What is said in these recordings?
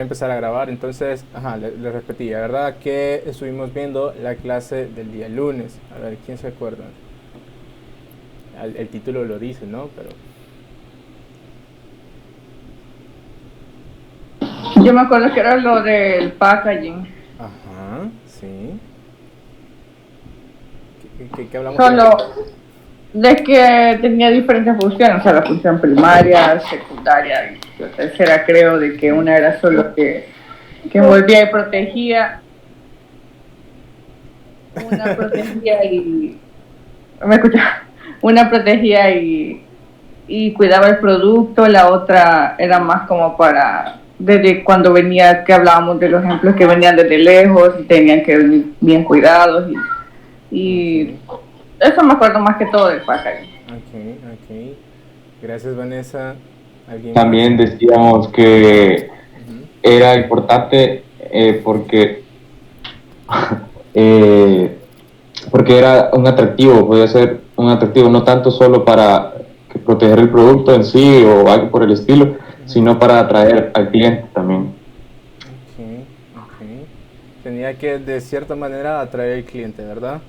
Empezar a grabar. Entonces, ajá, le repetí, la verdad que estuvimos viendo la clase del día lunes. A ver, ¿quién se acuerda? El título lo dice, ¿no? Pero, Yo me acuerdo que era lo del packaging. ajá, sí. ¿Qué hablamos sobre eso? Solo de que tenía diferentes funciones, o sea, la función primaria, secundaria y la tercera creo de que una era solo que envolvía y protegía, una protegía y me escucha, una protegía y cuidaba el producto, la otra era más como para desde cuando venía, que hablábamos de los ejemplos que venían desde lejos y tenían que venir bien cuidados y Ok, eso me acuerdo más que todo del packaging. ok. Gracias, Vanessa. ¿Alguien más? También decíamos que Ujú. era importante porque, eh, porque era un atractivo, podía ser un atractivo no tanto solo para proteger el producto en sí o algo por el estilo, Ujú. sino para atraer al cliente también. Ok. Tenía que de cierta manera atraer al cliente, ¿verdad?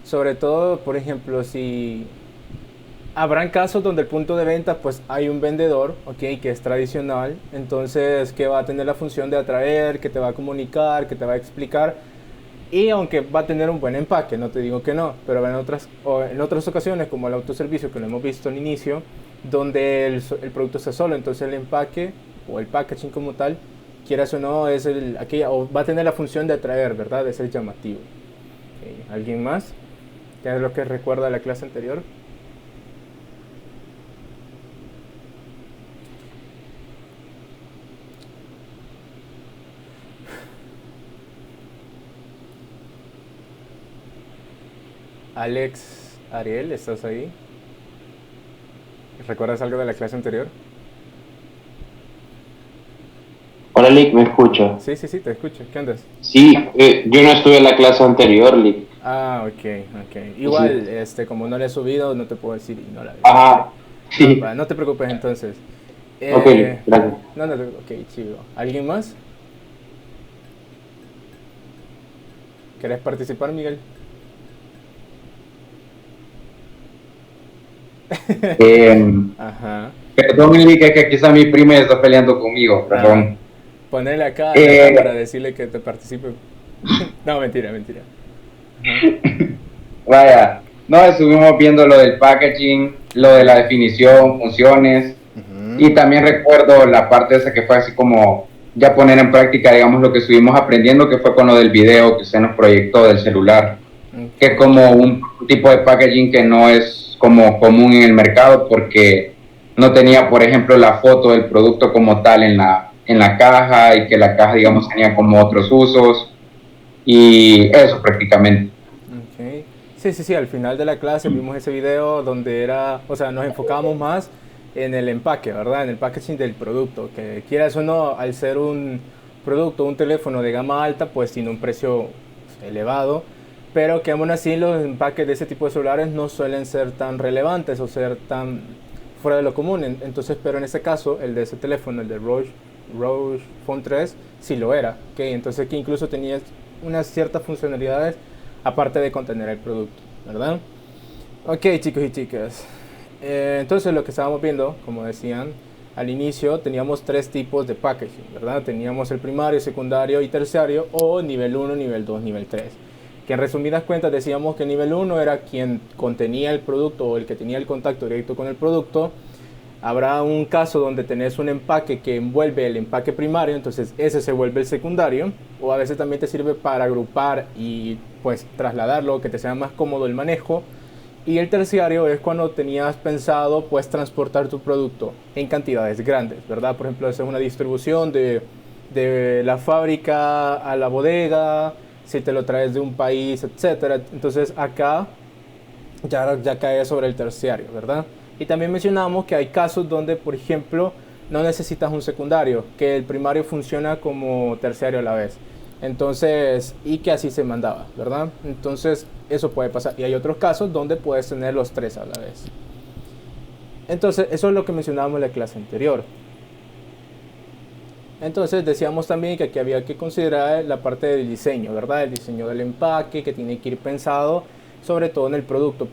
Sobre todo, por ejemplo, si habrán casos donde el punto de venta pues hay un vendedor, ok, que es tradicional, entonces que va a tener la función de atraer, que te va a comunicar, que te va a explicar y aunque va a tener un buen empaque, no te digo que no, pero en otras ocasiones como el autoservicio que lo hemos visto al inicio, donde el producto está solo, entonces el empaque o el packaging como tal, quieras o no, o va a tener la función de atraer, ¿verdad? De ser llamativo. Okay. ¿Alguien más? ¿Qué es lo que recuerda de la clase anterior? Alex, Ariel, ¿estás ahí? ¿Recuerdas algo de la clase anterior? Hola, Lick, ¿me escucha? Sí, te escucho. ¿Qué andas? Sí, yo no estuve en la clase anterior, Lick. Ah, ok. Sí. Igual, como no la he subido, no te puedo decir y no la ves. Ok. Ajá, No, sí. no te preocupes entonces. Ok, Lick, gracias. Ok, chido. ¿Alguien más? ¿Querés participar, Miguel? Eh, Ajá. Perdón, Enrique, que aquí está mi prima y está peleando conmigo, Ah, perdón. ponerle acá en la cámara, Eh, decirle que te participe. No, mentira. Ajá. Vaya, no, estuvimos viendo lo del packaging, lo de la definición, funciones, Ujú. y también recuerdo la parte esa que fue así como ya poner en práctica, digamos, lo que estuvimos aprendiendo, que fue con lo del video que se nos proyectó del celular, que es Ok. como un tipo de packaging que no es como común en el mercado porque no tenía, por ejemplo, la foto del producto como tal en la caja y que la caja, digamos, tenía como otros usos y eso prácticamente. Ok. Sí, al final de la clase vimos ese video donde o sea, nos enfocábamos más en el empaque, ¿verdad? En el packaging del producto, que quieras o no, al ser un producto, un teléfono de gama alta, pues tiene un precio elevado, pero que aún así los empaques de ese tipo de celulares no suelen ser tan relevantes o ser tan fuera de lo común. Entonces, pero en este caso, el de ese teléfono, el de Roche Phone 3, sí lo era. ¿Okay? Entonces, que incluso tenía unas ciertas funcionalidades aparte de contener el producto, ¿verdad? Ok, chicos y chicas. Entonces, lo que estábamos viendo, como decían al inicio, teníamos tres tipos de packaging, ¿verdad? Teníamos el primario, secundario y terciario, o nivel uno, nivel 2, nivel 3. Que en resumidas cuentas decíamos que nivel uno era quien contenía el producto o el que tenía el contacto directo con el producto. Habrá un caso donde tenés un empaque que envuelve el empaque primario, entonces ese se vuelve el secundario, o a veces también te sirve para agrupar y pues trasladarlo, que te sea más cómodo el manejo. Y el terciario es cuando tenías pensado pues transportar tu producto en cantidades grandes, ¿verdad? Por ejemplo, esa es una distribución de la fábrica a la bodega, si te lo traes de un país, etcétera. Entonces acá ya cae sobre el terciario, ¿verdad? Y también mencionamos que hay casos donde, por ejemplo, no necesitas un secundario, que el primario funciona como terciario a la vez. Entonces, y que así se mandaba, ¿verdad? Entonces, eso puede pasar. Y hay otros casos donde puedes tener los tres a la vez. Entonces, eso es lo que mencionábamos en la clase anterior. Entonces decíamos también que aquí había que considerar la parte del diseño, ¿verdad? El diseño del empaque que tiene que ir pensado sobre todo en el producto,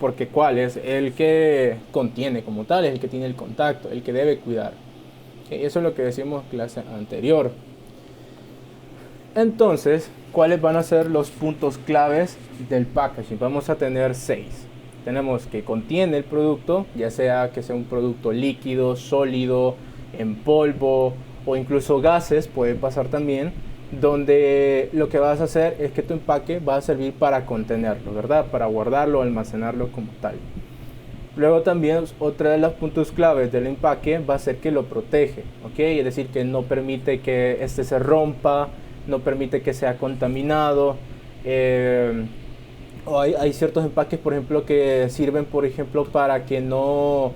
porque cuál es el que contiene como tal, es el que tiene el contacto, el que debe cuidar. Eso es lo que decimos en clase anterior. Entonces, ¿cuáles van a ser los puntos claves del packaging? Vamos a tener 6. Tenemos que contiene el producto, ya sea que sea un producto líquido, sólido, en polvo o incluso gases, puede pasar también, donde lo que vas a hacer es que tu empaque va a servir para contenerlo, ¿verdad? Para guardarlo, almacenarlo como tal. Luego también otra de los puntos claves del empaque va a ser que lo protege, ¿ok? Es decir, que no permite que este se rompa, no permite que sea contaminado. O hay ciertos empaques, por ejemplo, que sirven, por ejemplo, para que no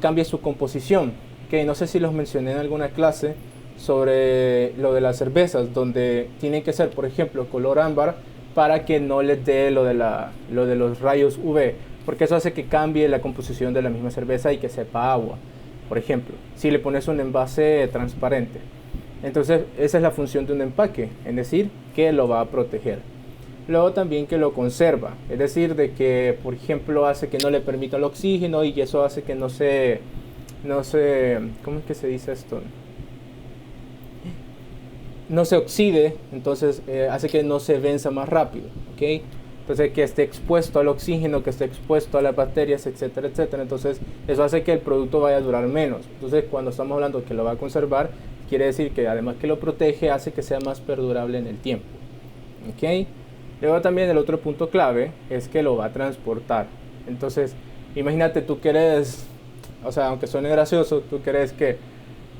cambie su composición. ¿Okay? No sé si los mencioné en alguna clase sobre lo de las cervezas, donde tienen que ser, por ejemplo, color ámbar para que no les dé lo de los rayos UV, porque eso hace que cambie la composición de la misma cerveza y que sepa agua, por ejemplo, si le pones un envase transparente. Entonces esa es la función de un empaque, es decir, que lo va a proteger. Luego también que lo conserva, es decir, de que, por ejemplo, hace que no le permita el oxígeno y eso hace que no se ¿cómo es que se dice esto? No se oxide, entonces hace que no se venza más rápido, ¿ok? Entonces que esté expuesto al oxígeno, que esté expuesto a las bacterias, etcétera, etcétera. Entonces eso hace que el producto vaya a durar menos. Entonces cuando estamos hablando de que lo va a conservar, quiere decir que además que lo protege, hace que sea más perdurable en el tiempo, ¿ok? Luego también el otro punto clave es que lo va a transportar. Entonces imagínate tú que eres, o sea, aunque suene gracioso, tú crees que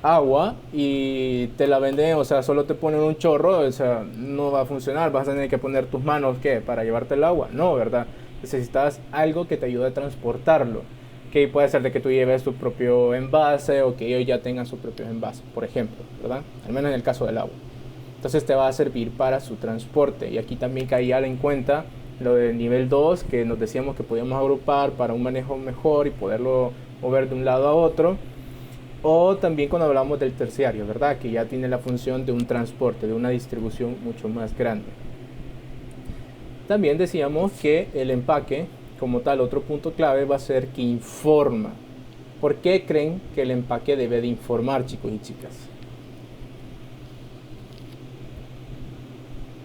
agua y te la venden, o sea, solo te ponen un chorro, o sea, no va a funcionar, vas a tener que poner tus manos, ¿qué? Para llevarte el agua, no, ¿verdad? Necesitas algo que te ayude a transportarlo, que puede ser de que tú lleves tu propio envase o que ellos ya tengan su propio envase, por ejemplo, ¿verdad? Al menos en el caso del agua. Entonces te va a servir para su transporte, y aquí también caía en cuenta lo del nivel 2, que nos decíamos que podíamos agrupar para un manejo mejor y poderlo mover de un lado a otro. O también cuando hablamos del terciario, ¿verdad? Que ya tiene la función de un transporte, de una distribución mucho más grande. También decíamos que el empaque, como tal, otro punto clave va a ser que informa. ¿Por qué creen que el empaque debe de informar, chicos y chicas?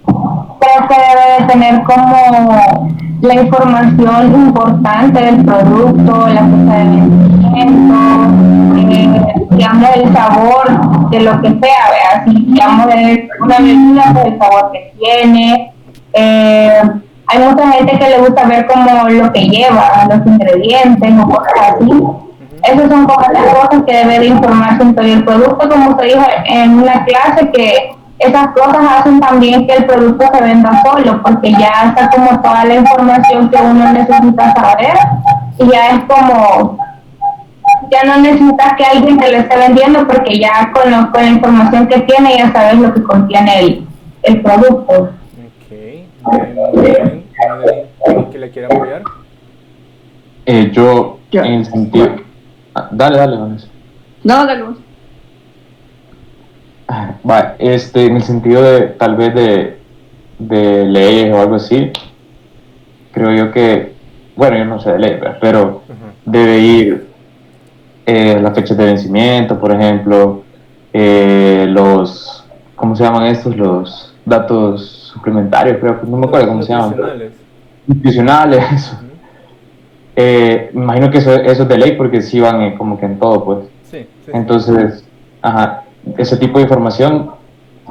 Creo que debe de tener como la información importante del producto, la fecha de vencimiento, digamos el sabor de lo que sea, ¿verdad? Si digamos es una bebida, pues el sabor que tiene. Hay mucha gente que le gusta ver como lo que lleva, los ingredientes o cosas así. Esas son como las cosas que debe de informarse en todo el producto, como usted dijo en una clase, que esas cosas hacen también que el producto se venda solo, porque ya está como toda la información que uno necesita saber, y ya es como, ya no necesitas que alguien te lo esté vendiendo, porque ya con la información que tiene ya sabes lo que contiene el producto. Ok, muy bien. ¿Alguien que le quiera apoyar? Yo, en el sentido... Dale, Vanessa. No, dale. Va, en el sentido de tal vez de leyes o algo así, creo yo que, bueno, yo no sé de ley, pero debe ir la fecha de vencimiento, por ejemplo, los, ¿cómo se llaman estos? Los datos suplementarios, creo que no me acuerdo cómo se llaman. Nutricionales, eso. Me imagino que eso es de ley, porque sí van como que en todo, pues. Sí. Entonces, ese tipo de información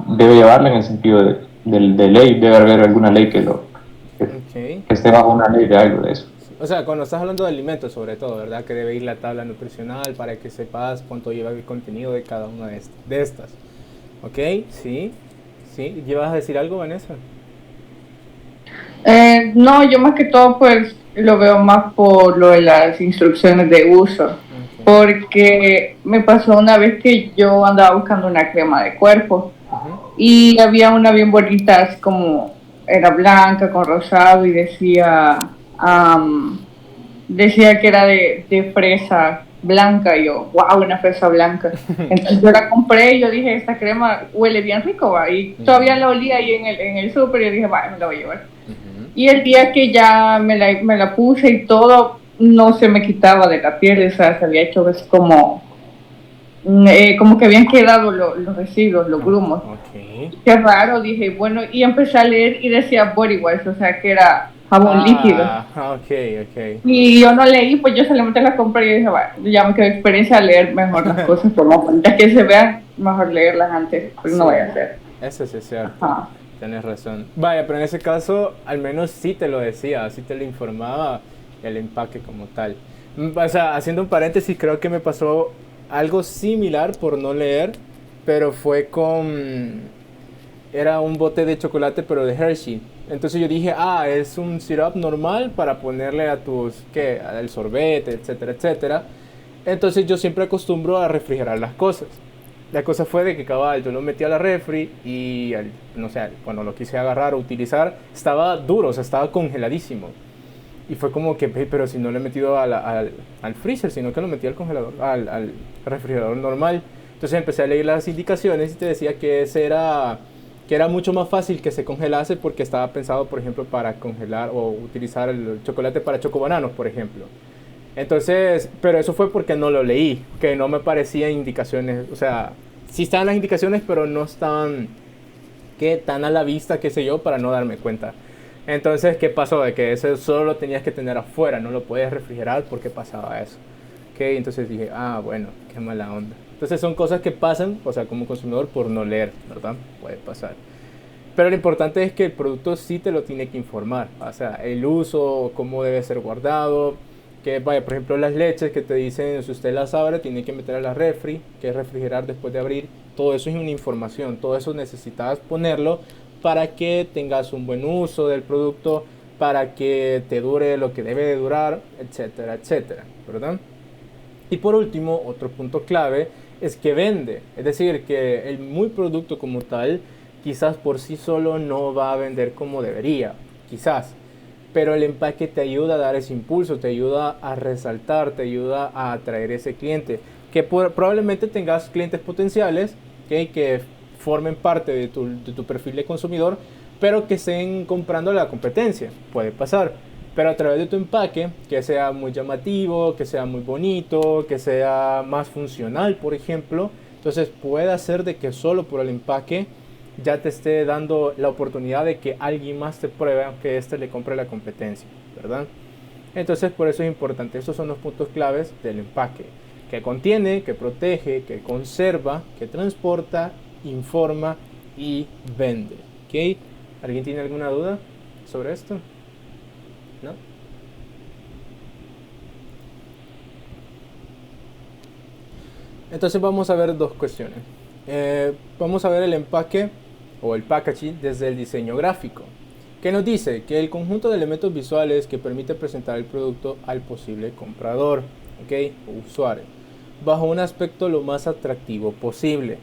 debe llevarla en el sentido de ley, debe haber alguna ley que esté bajo una ley de algo de eso. O sea, cuando estás hablando de alimentos sobre todo, ¿verdad? Que debe ir la tabla nutricional para que sepas cuánto lleva el contenido de cada una de estas. ¿Ok? Sí. ¿Llevas a decir algo, Vanessa? No, yo más que todo pues lo veo más por lo de las instrucciones de uso. Porque me pasó una vez que yo andaba buscando una crema de cuerpo y había una bien bonita, así como era blanca con rosado y decía que era de fresa blanca. Y yo, wow, una fresa blanca. Entonces yo la compré y yo dije, esta crema huele bien rico, ¿va? Y todavía la olía ahí en el súper y yo dije, va, me la voy a llevar. Y el día que ya me la puse y todo, no se me quitaba de la piel, o sea, se había hecho como que habían quedado los residuos, los grumos. Okay. Qué raro, dije, bueno, y empecé a leer y decía body wash, o sea, que era jabón líquido. Ok. Y yo no leí, pues yo solamente la compré y dije, bueno, ya me quedó experiencia a leer mejor las cosas, como ya que se vean, mejor leerlas antes, pues no vaya a ser. Eso sí es cierto. Ajá. Tienes razón. Vaya, pero en ese caso, al menos sí te lo decía, sí te lo informaba el empaque como tal. O sea, haciendo un paréntesis, creo que me pasó algo similar por no leer, pero fue era un bote de chocolate, pero de Hershey. Entonces yo dije, es un syrup normal para ponerle a al sorbete, etcétera, etcétera. Entonces yo siempre acostumbro a refrigerar las cosas. La cosa fue de que cabal, yo lo metí a la refri y no sé, cuando lo quise agarrar o utilizar, estaba duro, o sea, estaba congeladísimo. Y fue como que, pero si no lo he metido al freezer, sino que lo metí al congelador, al refrigerador normal. Entonces empecé a leer las indicaciones y te decía que que era mucho más fácil que se congelase porque estaba pensado, por ejemplo, para congelar o utilizar el chocolate para chocobananos, por ejemplo. Entonces, pero eso fue porque no lo leí, que no me parecían indicaciones, o sea, sí estaban las indicaciones, pero no estaban tan a la vista, qué sé yo, para no darme cuenta. Entonces, ¿qué pasó? De que eso solo lo tenías que tener afuera, no lo podías refrigerar porque pasaba eso. ¿Okay? Entonces dije, bueno, qué mala onda. Entonces son cosas que pasan, o sea, como consumidor por no leer, ¿verdad? Puede pasar. Pero lo importante es que el producto sí te lo tiene que informar, o sea, el uso, cómo debe ser guardado, que vaya, por ejemplo, las leches que te dicen, si usted las abre, tiene que meter a la refri, que es refrigerar después de abrir, todo eso es una información, todo eso necesitas ponerlo para que tengas un buen uso del producto, para que te dure lo que debe de durar, etcétera, etcétera, ¿verdad? Y por último, otro punto clave es que vende, es decir, que el muy producto como tal, quizás por sí solo no va a vender como debería, quizás, pero el empaque te ayuda a dar ese impulso, te ayuda a resaltar, te ayuda a atraer ese cliente, que probablemente tengas clientes potenciales, ¿okay? Que formen parte de tu perfil de consumidor, pero que estén comprando a la competencia, puede pasar. Pero a través de tu empaque, que sea muy llamativo, que sea muy bonito, que sea más funcional, por ejemplo, entonces puede hacer de que solo por el empaque ya te esté dando la oportunidad de que alguien más te pruebe, aunque le compre la competencia, ¿verdad? Entonces por eso es importante, estos son los puntos claves del empaque, que contiene, que protege, que conserva, que transporta, informa y vende, ¿ok? ¿Alguien tiene alguna duda sobre esto? ¿No? Entonces vamos a ver dos cuestiones. Vamos a ver el empaque o el packaging desde el diseño gráfico, que nos dice que el conjunto de elementos visuales que permite presentar el producto al posible comprador, ¿okay? O usuario, bajo un aspecto lo más atractivo posible,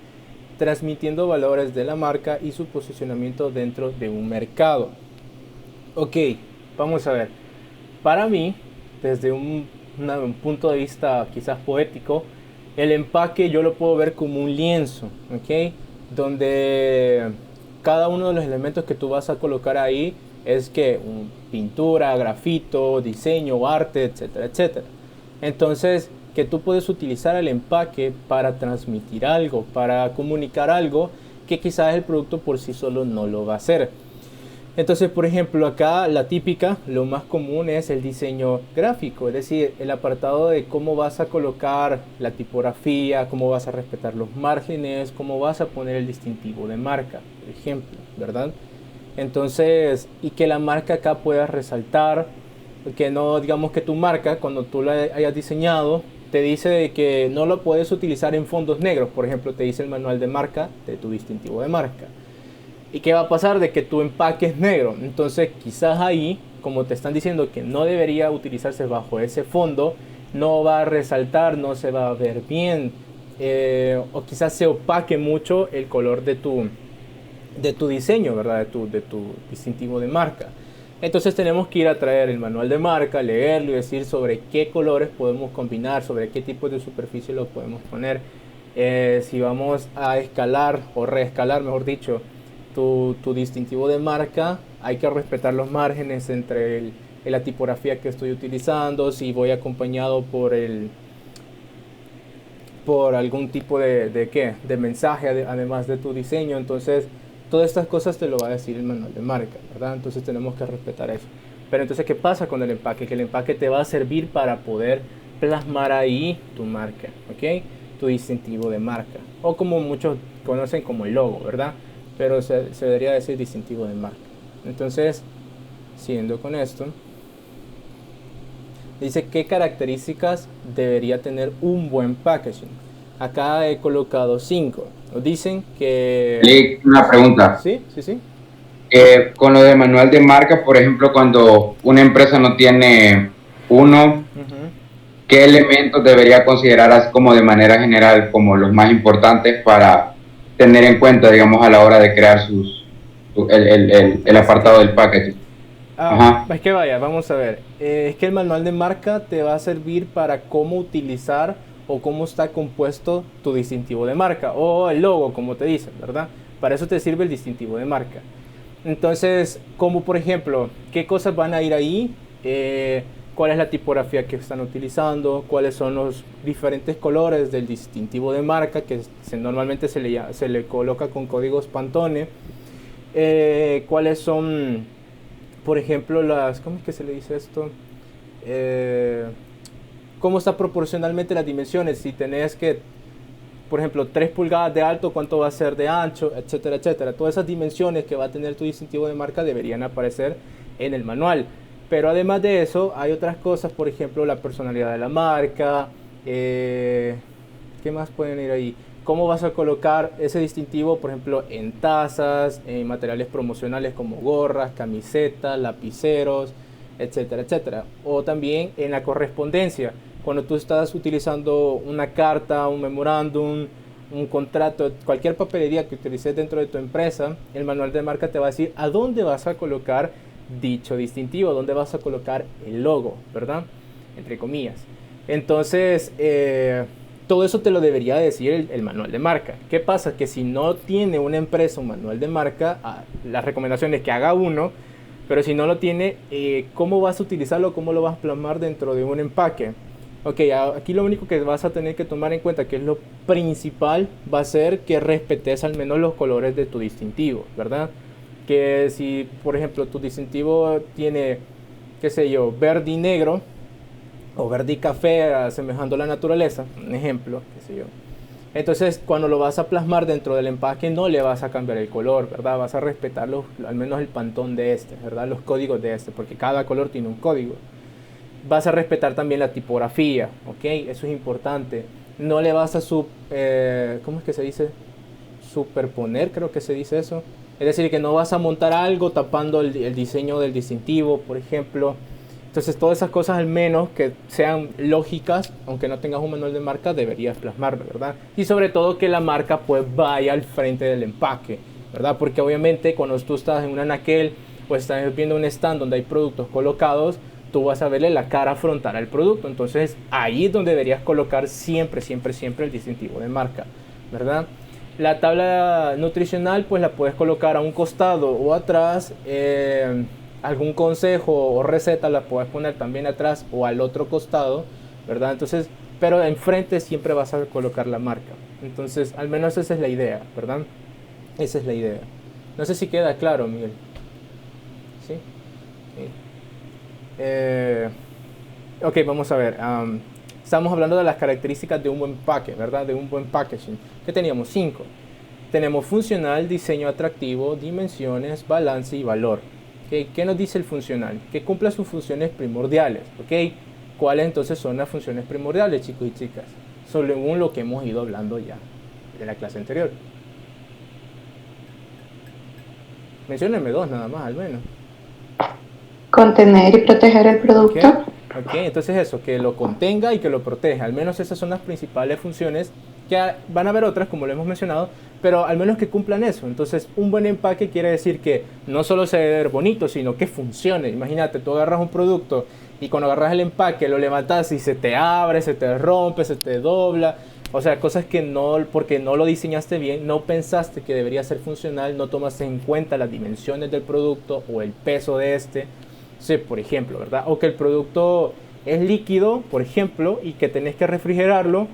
transmitiendo valores de la marca y su posicionamiento dentro de un mercado. Ok, vamos a ver. Para mí, desde un punto de vista quizás poético, el empaque yo lo puedo ver como un lienzo, ¿ok? Donde cada uno de los elementos que tú vas a colocar ahí es que pintura, grafito, diseño, arte, etcétera, etcétera. Entonces, que tú puedes utilizar el empaque para transmitir algo, para comunicar algo que quizás el producto por sí solo no lo va a hacer. Entonces, por ejemplo, acá la típica, lo más común es el diseño gráfico, es decir, el apartado de cómo vas a colocar la tipografía, cómo vas a respetar los márgenes, cómo vas a poner el distintivo de marca, por ejemplo, ¿verdad? Entonces, y que la marca acá pueda resaltar, que no, digamos que tu marca, cuando tú la hayas diseñado, te dice de que no lo puedes utilizar en fondos negros, por ejemplo, te dice el manual de marca de tu distintivo de marca. ¿Y qué va a pasar? De que tu empaque es negro. Entonces quizás ahí, como te están diciendo que no debería utilizarse bajo ese fondo, no va a resaltar, no se va a ver bien. O quizás se opaque mucho el color de tu diseño, ¿verdad? De tu distintivo de marca. Entonces tenemos que ir a traer el manual de marca, leerlo y decir sobre qué colores podemos combinar, sobre qué tipo de superficie lo podemos poner. Si vamos a escalar o reescalar, mejor dicho, tu distintivo de marca, hay que respetar los márgenes entre la tipografía que estoy utilizando, si voy acompañado por algún tipo de mensaje además de tu diseño. Entonces todas estas cosas te lo va a decir el manual de marca, ¿verdad? Entonces tenemos que respetar eso. Pero entonces, ¿qué pasa con el empaque? Que el empaque te va a servir para poder plasmar ahí tu marca, ¿ok? Tu distintivo de marca, o como muchos conocen como el logo, ¿verdad? Pero se debería decir distintivo de marca. Entonces, siguiendo con esto, dice qué características debería tener un buen packaging. Acá he colocado 5. Nos dicen que... Una pregunta. Sí. Con lo de manual de marca, por ejemplo, cuando una empresa no tiene uno, ¿qué elementos debería considerar así como de manera general como los más importantes para tener en cuenta, digamos, a la hora de crear el apartado del packaging? Es que vaya, vamos a ver. Es que el manual de marca te va a servir para cómo utilizar o cómo está compuesto tu distintivo de marca o el logo, como te dicen, ¿verdad? Para eso te sirve el distintivo de marca. Entonces, como por ejemplo, ¿qué cosas van a ir ahí? ¿Cuál es la tipografía que están utilizando? ¿Cuáles son los diferentes colores del distintivo de marca que normalmente se le coloca con códigos Pantone? ¿Cuáles son, por ejemplo, ¿cómo es que se le dice esto? ¿Cómo está proporcionalmente las dimensiones? Si tenés que, por ejemplo, 3 pulgadas de alto, ¿cuánto va a ser de ancho? Etcétera, etcétera. Todas esas dimensiones que va a tener tu distintivo de marca deberían aparecer en el manual. Pero además de eso, hay otras cosas, por ejemplo, la personalidad de la marca. ¿Qué más pueden ir ahí? ¿Cómo vas a colocar ese distintivo, por ejemplo, en tazas, en materiales promocionales como gorras, camisetas, lapiceros, etcétera, etcétera? O también en la correspondencia. Cuando tú estás utilizando una carta, un memorándum, un contrato, cualquier papelería que utilices dentro de tu empresa, el manual de marca te va a decir a dónde vas a colocar dicho distintivo, dónde vas a colocar el logo, ¿verdad? Entre comillas. Entonces, todo eso te lo debería decir el manual de marca. ¿Qué pasa? Que si no tiene una empresa un manual de marca, la recomendación es que haga uno, pero si no lo tiene, ¿cómo vas a utilizarlo? ¿Cómo lo vas a plasmar dentro de un empaque? Ok, aquí lo único que vas a tener que tomar en cuenta, que es lo principal, va a ser que respetes al menos los colores de tu distintivo, ¿verdad? Que si, por ejemplo, tu distintivo tiene, qué sé yo, verde y negro, o verde y café, asemejando la naturaleza, un ejemplo, qué sé yo. Entonces, cuando lo vas a plasmar dentro del empaque, no le vas a cambiar el color, ¿verdad? Vas a respetar al menos el pantón de este, ¿verdad? Los códigos de este, porque cada color tiene un código. Vas a respetar también la tipografía, ¿ok? Eso es importante. No le vas a ¿cómo es que se dice? Superponer, creo que se dice eso. Es decir, que no vas a montar algo tapando el diseño del distintivo, por ejemplo. Entonces, todas esas cosas, al menos que sean lógicas, aunque no tengas un manual de marca, deberías plasmarlo, ¿verdad? Y sobre todo que la marca pues vaya al frente del empaque, ¿verdad? Porque obviamente cuando tú estás en un anaquel o estás viendo un stand donde hay productos colocados, tú vas a verle la cara frontal al producto. Entonces, ahí es donde deberías colocar siempre el distintivo de marca, ¿verdad? La tabla nutricional pues la puedes colocar a un costado o atrás. Algún consejo o receta la puedes poner también atrás o al otro costado, ¿verdad? Entonces, pero enfrente siempre vas a colocar la marca. Entonces, al menos esa es la idea, ¿verdad? Esa es la idea. No sé si queda claro, Miguel. ¿Sí? Ok, vamos a ver. Estamos hablando de las características de un buen paque, ¿verdad? De un buen packaging. ¿Qué teníamos? 5. Tenemos funcional, diseño atractivo, dimensiones, balance y valor. ¿Okay? ¿Qué nos dice el funcional? Que cumpla sus funciones primordiales. ¿Okay? ¿Cuáles entonces son las funciones primordiales, chicos y chicas? Según lo que hemos ido hablando ya en la clase anterior. Menciónenme 2 nada más, al menos. Contener y proteger el producto. Ok, entonces eso, que lo contenga y que lo proteja. Al menos esas son las principales funciones van a haber otras, como lo hemos mencionado, pero al menos que cumplan eso. Entonces, un buen empaque quiere decir que no solo se debe ver bonito, sino que funcione. Imagínate, tú agarras un producto y cuando agarras el empaque lo levantas y se te abre, se te rompe, se te dobla. O sea, cosas que no, porque no lo diseñaste bien, no pensaste que debería ser funcional, no tomaste en cuenta las dimensiones del producto o el peso de este. Sí, por ejemplo, ¿verdad? O que el producto es líquido, por ejemplo, y que tenés que refrigerarlo,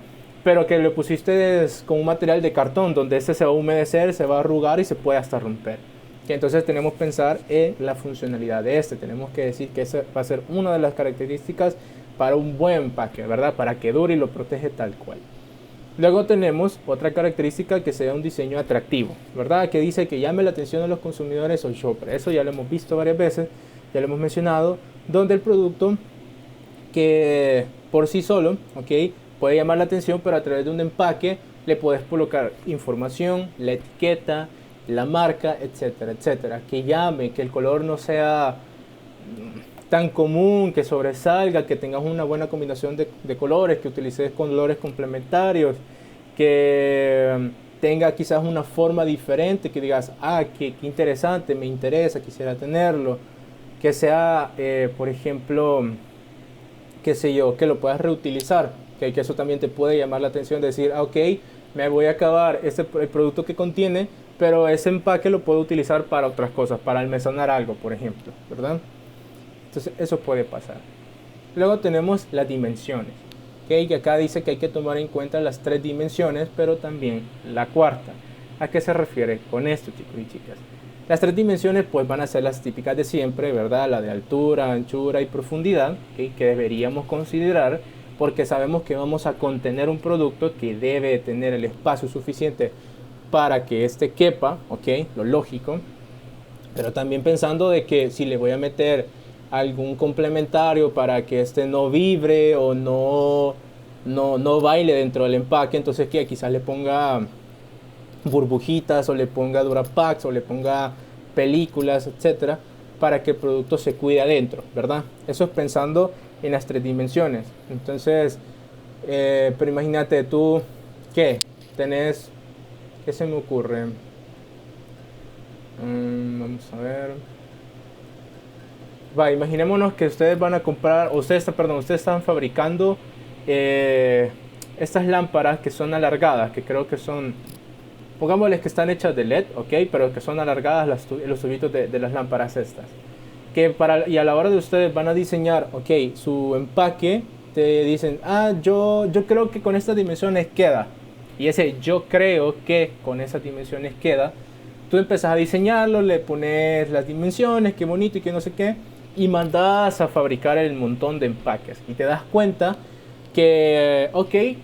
pero que le pusiste con un material de cartón, donde este se va a humedecer, se va a arrugar y se puede hasta romper. Que entonces tenemos que pensar en la funcionalidad de este. Tenemos que decir que esa va a ser una de las características para un buen empaque, ¿verdad? Para que dure y lo protege tal cual. Luego tenemos otra característica que sea un diseño atractivo, ¿verdad? Que dice que llame la atención a los consumidores o shoppers. Eso ya lo hemos visto varias veces, ya lo hemos mencionado, donde el producto que por sí solo, ¿ok?, puede llamar la atención, pero a través de un empaque le puedes colocar información, la etiqueta, la marca, etcétera, etcétera. Que llame, que el color no sea tan común, que sobresalga, que tengas una buena combinación de colores, que utilices colores complementarios, que tenga quizás una forma diferente, que digas, qué interesante, me interesa, quisiera tenerlo, que sea, por ejemplo, qué sé yo, que lo puedas reutilizar, que eso también te puede llamar la atención, decir, ok, me voy a acabar el producto que contiene, pero ese empaque lo puedo utilizar para otras cosas, para almacenar algo, por ejemplo, ¿verdad? Entonces eso puede pasar. Luego tenemos las dimensiones, ¿okay? Que acá dice que hay que tomar en cuenta las 3 dimensiones, pero también la cuarta. ¿A qué se refiere con esto, chicos y chicas? Las 3 dimensiones pues van a ser las típicas de siempre, ¿verdad? La de altura, anchura y profundidad, ¿okay?, que deberíamos considerar porque sabemos que vamos a contener un producto que debe tener el espacio suficiente para que este quepa, ¿ok? Lo lógico, pero también pensando de que si le voy a meter algún complementario para que este no vibre o no baile dentro del empaque, entonces que quizás le ponga burbujitas o le ponga Durapacks o le ponga películas, etcétera, para que el producto se cuide adentro, ¿verdad? Eso es pensando en las 3 dimensiones. Entonces, pero imagínate tú, ¿qué? Tenés, ¿qué se me ocurre? Vamos a ver. Imaginémonos que ustedes van a comprar, ustedes están fabricando estas lámparas que son alargadas, que creo que son, pongámosles que están hechas de LED, ok, pero que son alargadas los tubitos de las lámparas estas. Y a la hora de ustedes van a diseñar, ok, su empaque, te dicen, yo creo que con estas dimensiones queda. Y ese yo creo que con esas dimensiones queda. Tú empezás a diseñarlo, le pones las dimensiones, qué bonito y qué no sé qué, y mandas a fabricar el montón de empaques. Y te das cuenta que,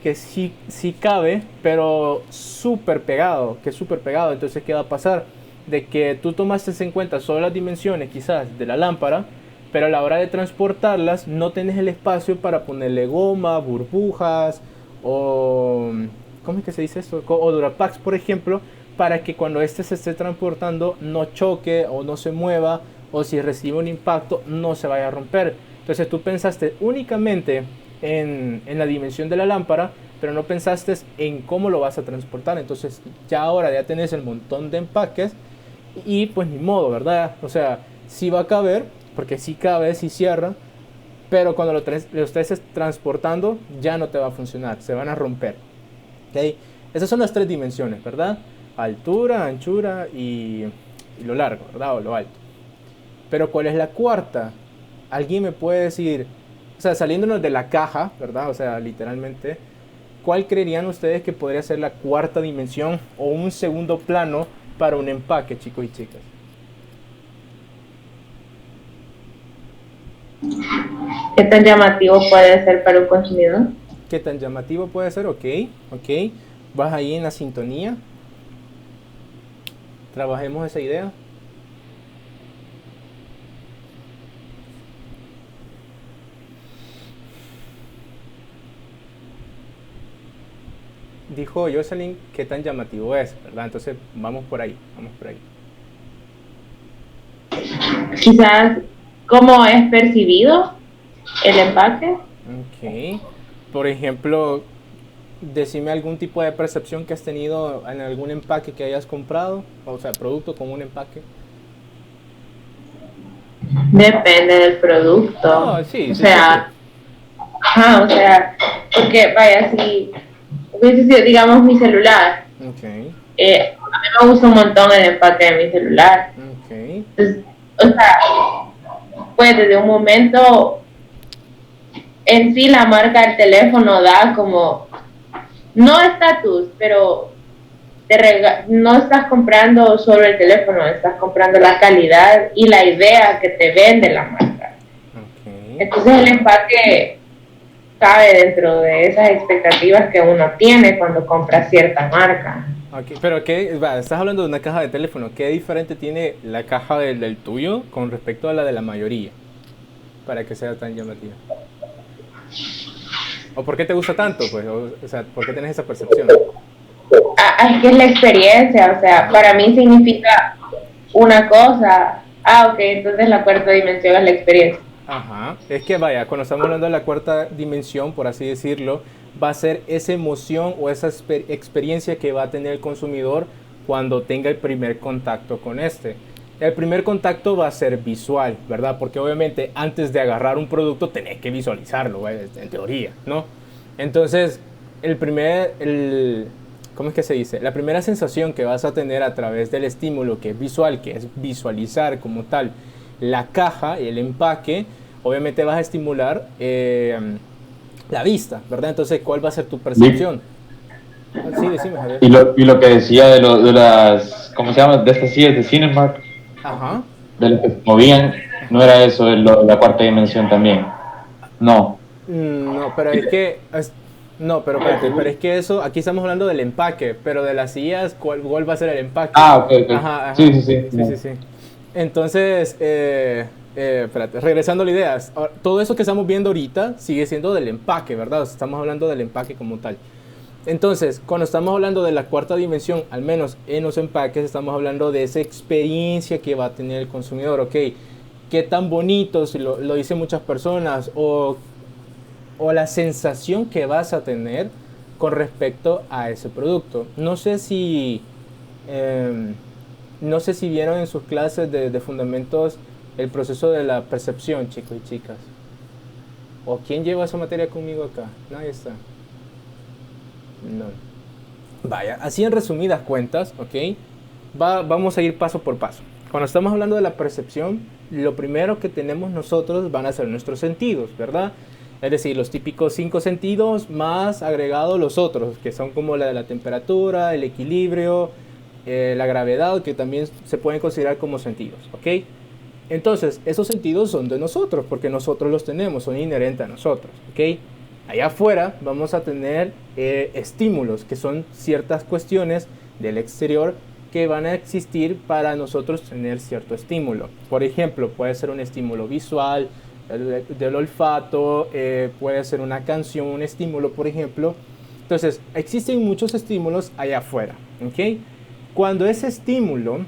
que sí cabe, pero súper pegado, Entonces, ¿qué va a pasar? De que tú tomaste en cuenta solo las dimensiones quizás de la lámpara, pero a la hora de transportarlas no tenés el espacio para ponerle goma, burbujas o, ¿cómo es que se dice esto? O Durapacks, por ejemplo, para que cuando este se esté transportando no choque o no se mueva, o si recibe un impacto no se vaya a romper. Entonces tú pensaste únicamente en la dimensión de la lámpara, pero no pensaste en cómo lo vas a transportar. Entonces ahora ya tenés el montón de empaques y pues ni modo, ¿verdad? O sea, sí va a caber, porque sí cabe, sí cierra, pero cuando lo estés transportando ya no te va a funcionar, se van a romper. ¿Okay? Esas son las 3 dimensiones, ¿verdad? Altura, anchura y lo largo, ¿verdad? O lo alto. Pero ¿cuál es la cuarta? ¿Alguien me puede decir, o sea, saliéndonos de la caja, ¿verdad? O sea, literalmente, ¿cuál creerían ustedes que podría ser la cuarta dimensión o un segundo plano para un empaque, chicos y chicas? ¿Qué tan llamativo puede ser para un consumidor? ¿Qué tan llamativo puede ser? Ok. Vas ahí en la sintonía. Trabajemos esa idea. Dijo Jocelyn qué tan llamativo es, ¿verdad? Entonces vamos por ahí. Quizás cómo es percibido el empaque. Ok. Por ejemplo, decime algún tipo de percepción que has tenido en algún empaque que hayas comprado, o sea, producto con un empaque. Depende del producto. No, sí, O sí, sea, ajá, o sea, porque vaya, si hubiese sido, digamos, mi celular, sí. Ok, a mí me gusta un montón el empaque de mi celular. ok. Entonces, o sea, pues desde un momento en sí la marca del teléfono da como, no estatus, pero no estás comprando solo el teléfono, estás comprando la calidad y la idea que te vende la marca. Ok. Entonces el empaque cabe dentro de esas expectativas que uno tiene cuando compra cierta marca. Ok, pero ¿qué? Va, estás hablando de una caja de teléfono. ¿Qué diferente tiene la caja del tuyo con respecto a la de la mayoría? Para que sea tan llamativa. ¿O por qué te gusta tanto? Pues, o sea, ¿por qué tienes esa percepción? Es que es la experiencia, o sea, para mí significa una cosa. Ok, entonces la cuarta dimensión es la experiencia. Ajá, es que vaya, cuando estamos hablando de la cuarta dimensión, por así decirlo, va a ser esa emoción o esa experiencia que va a tener el consumidor cuando tenga el primer contacto con este. El primer contacto va a ser visual, ¿verdad? Porque obviamente antes de agarrar un producto tenés que visualizarlo, en teoría, ¿no? Entonces, ¿cómo es que se dice? La primera sensación que vas a tener a través del estímulo que es visual, que es visualizar como tal la caja y el empaque, obviamente vas a estimular la vista, ¿verdad? Entonces, ¿cuál va a ser tu percepción? Sí, decime, Javier. Y lo que decía de las, ¿cómo se llama? De estas sillas de Cinemark, Ajá. de las que se movían, no era eso, la cuarta dimensión también. No. No, pero es que... no, pero espérate, pero es que eso, aquí estamos hablando del empaque, pero de las sillas, ¿cuál va a ser el empaque? Ah, ok, ok. Ajá, ajá. Sí, sí, sí. Sí, sí, sí. Entonces, espérate, regresando a la idea, todo eso que estamos viendo ahorita sigue siendo del empaque, ¿verdad? O sea, estamos hablando del empaque como tal. Entonces, cuando estamos hablando de la cuarta dimensión, al menos en los empaques, estamos hablando de esa experiencia que va a tener el consumidor, ¿ok? Qué tan bonito, si lo dicen muchas personas, o la sensación que vas a tener con respecto a ese producto. No sé si vieron en sus clases de fundamentos el proceso de la percepción, chicos y chicas. ¿O quién lleva esa materia conmigo acá? Nadie está. No. Vaya, así en resumidas cuentas, ¿ok? Vamos a ir paso por paso. Cuando estamos hablando de la percepción, lo primero que tenemos nosotros van a ser nuestros sentidos, ¿verdad? Es decir, los típicos 5 sentidos más agregados los otros, que son como la de la temperatura, el equilibrio, la gravedad, que también se pueden considerar como sentidos, ¿ok? Entonces, esos sentidos son de nosotros, porque nosotros los tenemos, son inherentes a nosotros, ¿ok? Allá afuera vamos a tener estímulos, que son ciertas cuestiones del exterior que van a existir para nosotros tener cierto estímulo. Por ejemplo, puede ser un estímulo visual, del olfato, puede ser una canción, un estímulo, por ejemplo. Entonces, existen muchos estímulos allá afuera, ¿ok? Cuando ese estímulo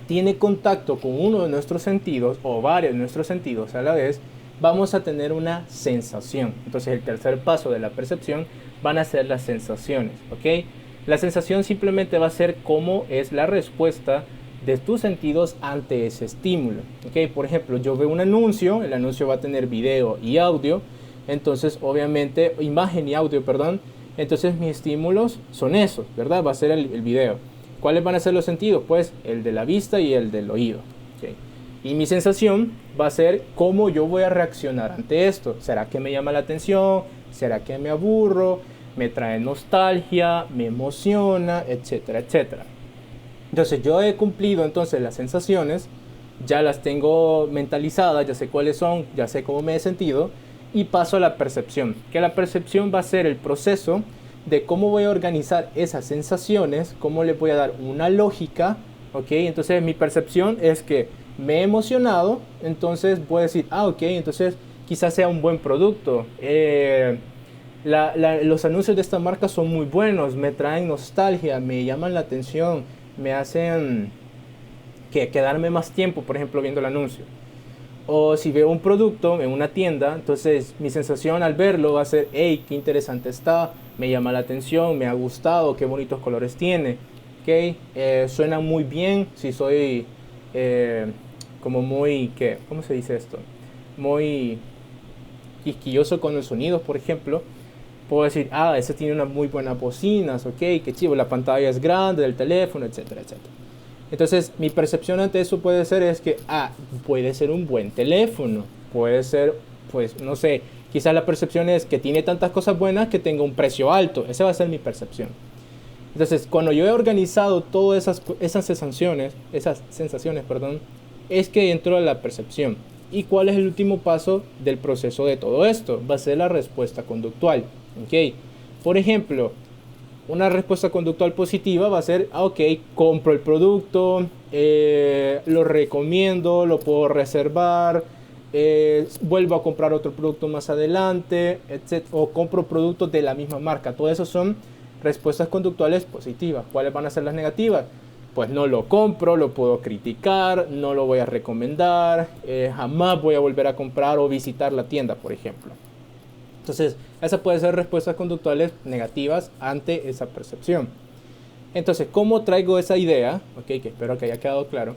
tiene contacto con uno de nuestros sentidos o varios de nuestros sentidos a la vez, vamos a tener una sensación. Entonces, el tercer paso de la percepción van a ser las sensaciones, ¿ok? La sensación simplemente va a ser cómo es la respuesta de tus sentidos ante ese estímulo, ¿ok? Por ejemplo, yo veo un anuncio, el anuncio va a tener video y audio, entonces obviamente, imagen y audio, perdón, entonces mis estímulos son esos, ¿verdad? Va a ser el video. ¿Cuáles van a ser los sentidos? Pues el de la vista y el del oído, ¿ok? Y mi sensación va a ser cómo yo voy a reaccionar ante esto. ¿Será que me llama la atención? ¿Será que me aburro? ¿Me trae nostalgia? ¿Me emociona? Etcétera, etcétera. Entonces yo he cumplido entonces las sensaciones, ya las tengo mentalizadas, ya sé cuáles son, ya sé cómo me he sentido y paso a la percepción. Que la percepción va a ser el proceso de cómo voy a organizar esas sensaciones, cómo le voy a dar una lógica, ¿ok? Entonces mi percepción es que me he emocionado, entonces voy a decir, ok, entonces quizás sea un buen producto. Los anuncios de esta marca son muy buenos, me traen nostalgia, me llaman la atención, me hacen quedarme más tiempo, por ejemplo, viendo el anuncio. O si veo un producto en una tienda, entonces mi sensación al verlo va a ser, hey, qué interesante está, me llama la atención, me ha gustado, qué bonitos colores tiene, ¿ok? Suena muy bien, si soy como muy, ¿cómo se dice esto? Muy quisquilloso con los sonidos, por ejemplo, puedo decir, ese tiene unas muy buenas bocinas, ok, qué chivo, la pantalla es grande del teléfono, etcétera, etcétera. Entonces, mi percepción ante eso puede ser es que, puede ser un buen teléfono, puede ser, pues, no sé, quizás la percepción es que tiene tantas cosas buenas que tenga un precio alto, esa va a ser mi percepción. Entonces, cuando yo he organizado todas esas sensaciones, es que entro a la percepción. ¿Y cuál es el último paso del proceso de todo esto? Va a ser la respuesta conductual, ¿ok? Por ejemplo, una respuesta conductual positiva va a ser, ok, compro el producto, lo recomiendo, lo puedo reservar, vuelvo a comprar otro producto más adelante, etc. O compro productos de la misma marca. Todo eso son respuestas conductuales positivas. ¿Cuáles van a ser las negativas? Pues no lo compro, lo puedo criticar, no lo voy a recomendar, jamás voy a volver a comprar o visitar la tienda, por ejemplo. Entonces, esas pueden ser respuestas conductuales negativas ante esa percepción. Entonces, ¿cómo traigo esa idea? Ok, que espero que haya quedado claro.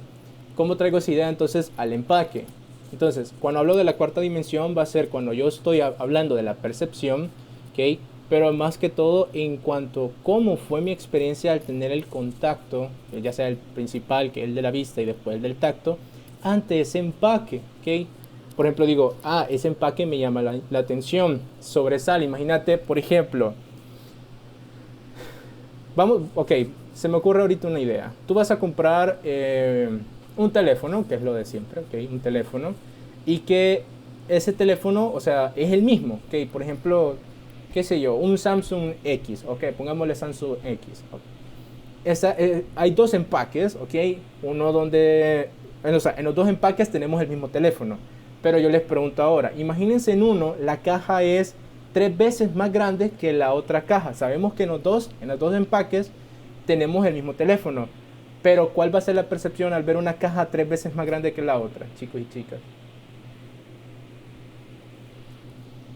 ¿Cómo traigo esa idea entonces al empaque? Entonces, cuando hablo de la cuarta dimensión va a ser cuando yo estoy hablando de la percepción, ok, pero más que todo en cuanto a cómo fue mi experiencia al tener el contacto, ya sea el principal, que es el de la vista, y después el del tacto, ante ese empaque, ¿ok? Por ejemplo, digo, ese empaque me llama la atención, sobresale. Imagínate, por ejemplo, se me ocurre ahorita una idea. Tú vas a comprar un teléfono, que es lo de siempre, ¿ok? Un teléfono, y que ese teléfono, o sea, es el mismo, ¿ok? Por ejemplo, qué sé yo, un Samsung X, ok, pongámosle Samsung X. Okay. Hay dos empaques, ok, uno donde, en los dos empaques tenemos el mismo teléfono, pero yo les pregunto ahora, imagínense en uno, la caja es 3 veces más grande que la otra caja. Sabemos que en los dos empaques tenemos el mismo teléfono, pero ¿cuál va a ser la percepción al ver una caja 3 veces más grande que la otra, chicos y chicas?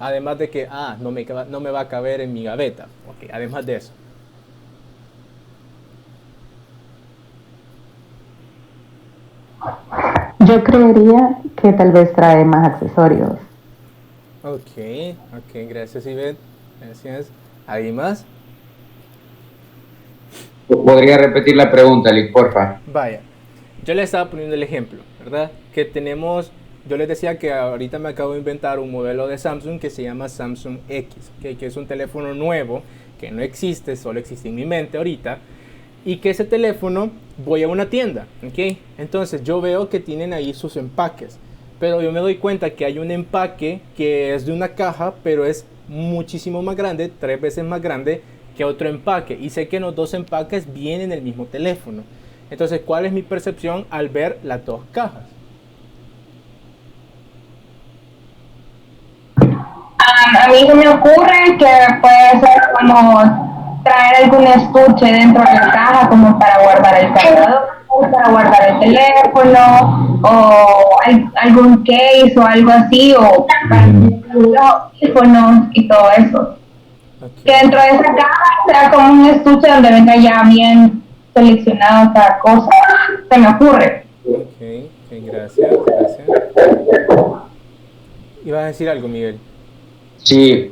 Además de que, no me va a caber en mi gaveta. Ok, además de eso. Yo creería que tal vez trae más accesorios. Ok, gracias Ivette. Gracias. ¿Alguien más? ¿Podría repetir la pregunta, Lick, porfa? Vaya, yo les estaba poniendo el ejemplo, ¿verdad? Que tenemos... Yo les decía que ahorita me acabo de inventar un modelo de Samsung que se llama Samsung X, ¿okay? Que es un teléfono nuevo, que no existe, solo existe en mi mente ahorita, y que ese teléfono voy a una tienda, ¿okay? Entonces yo veo que tienen ahí sus empaques, pero yo me doy cuenta que hay un empaque que es de una caja, pero es muchísimo más grande, 3 veces más grande que otro empaque, y sé que los dos empaques vienen en el mismo teléfono. Entonces, ¿cuál es mi percepción al ver las dos cajas? A mí se me ocurre que puede ser como traer algún estuche dentro de la caja como para guardar el cargador, para guardar el teléfono o algún case o algo así, o para los teléfonos y todo eso. Okay. Que dentro de esa caja sea como un estuche donde venga ya bien seleccionado cada cosa. Se me ocurre. Ok, gracias. ¿Ibas a decir algo, Miguel? Sí,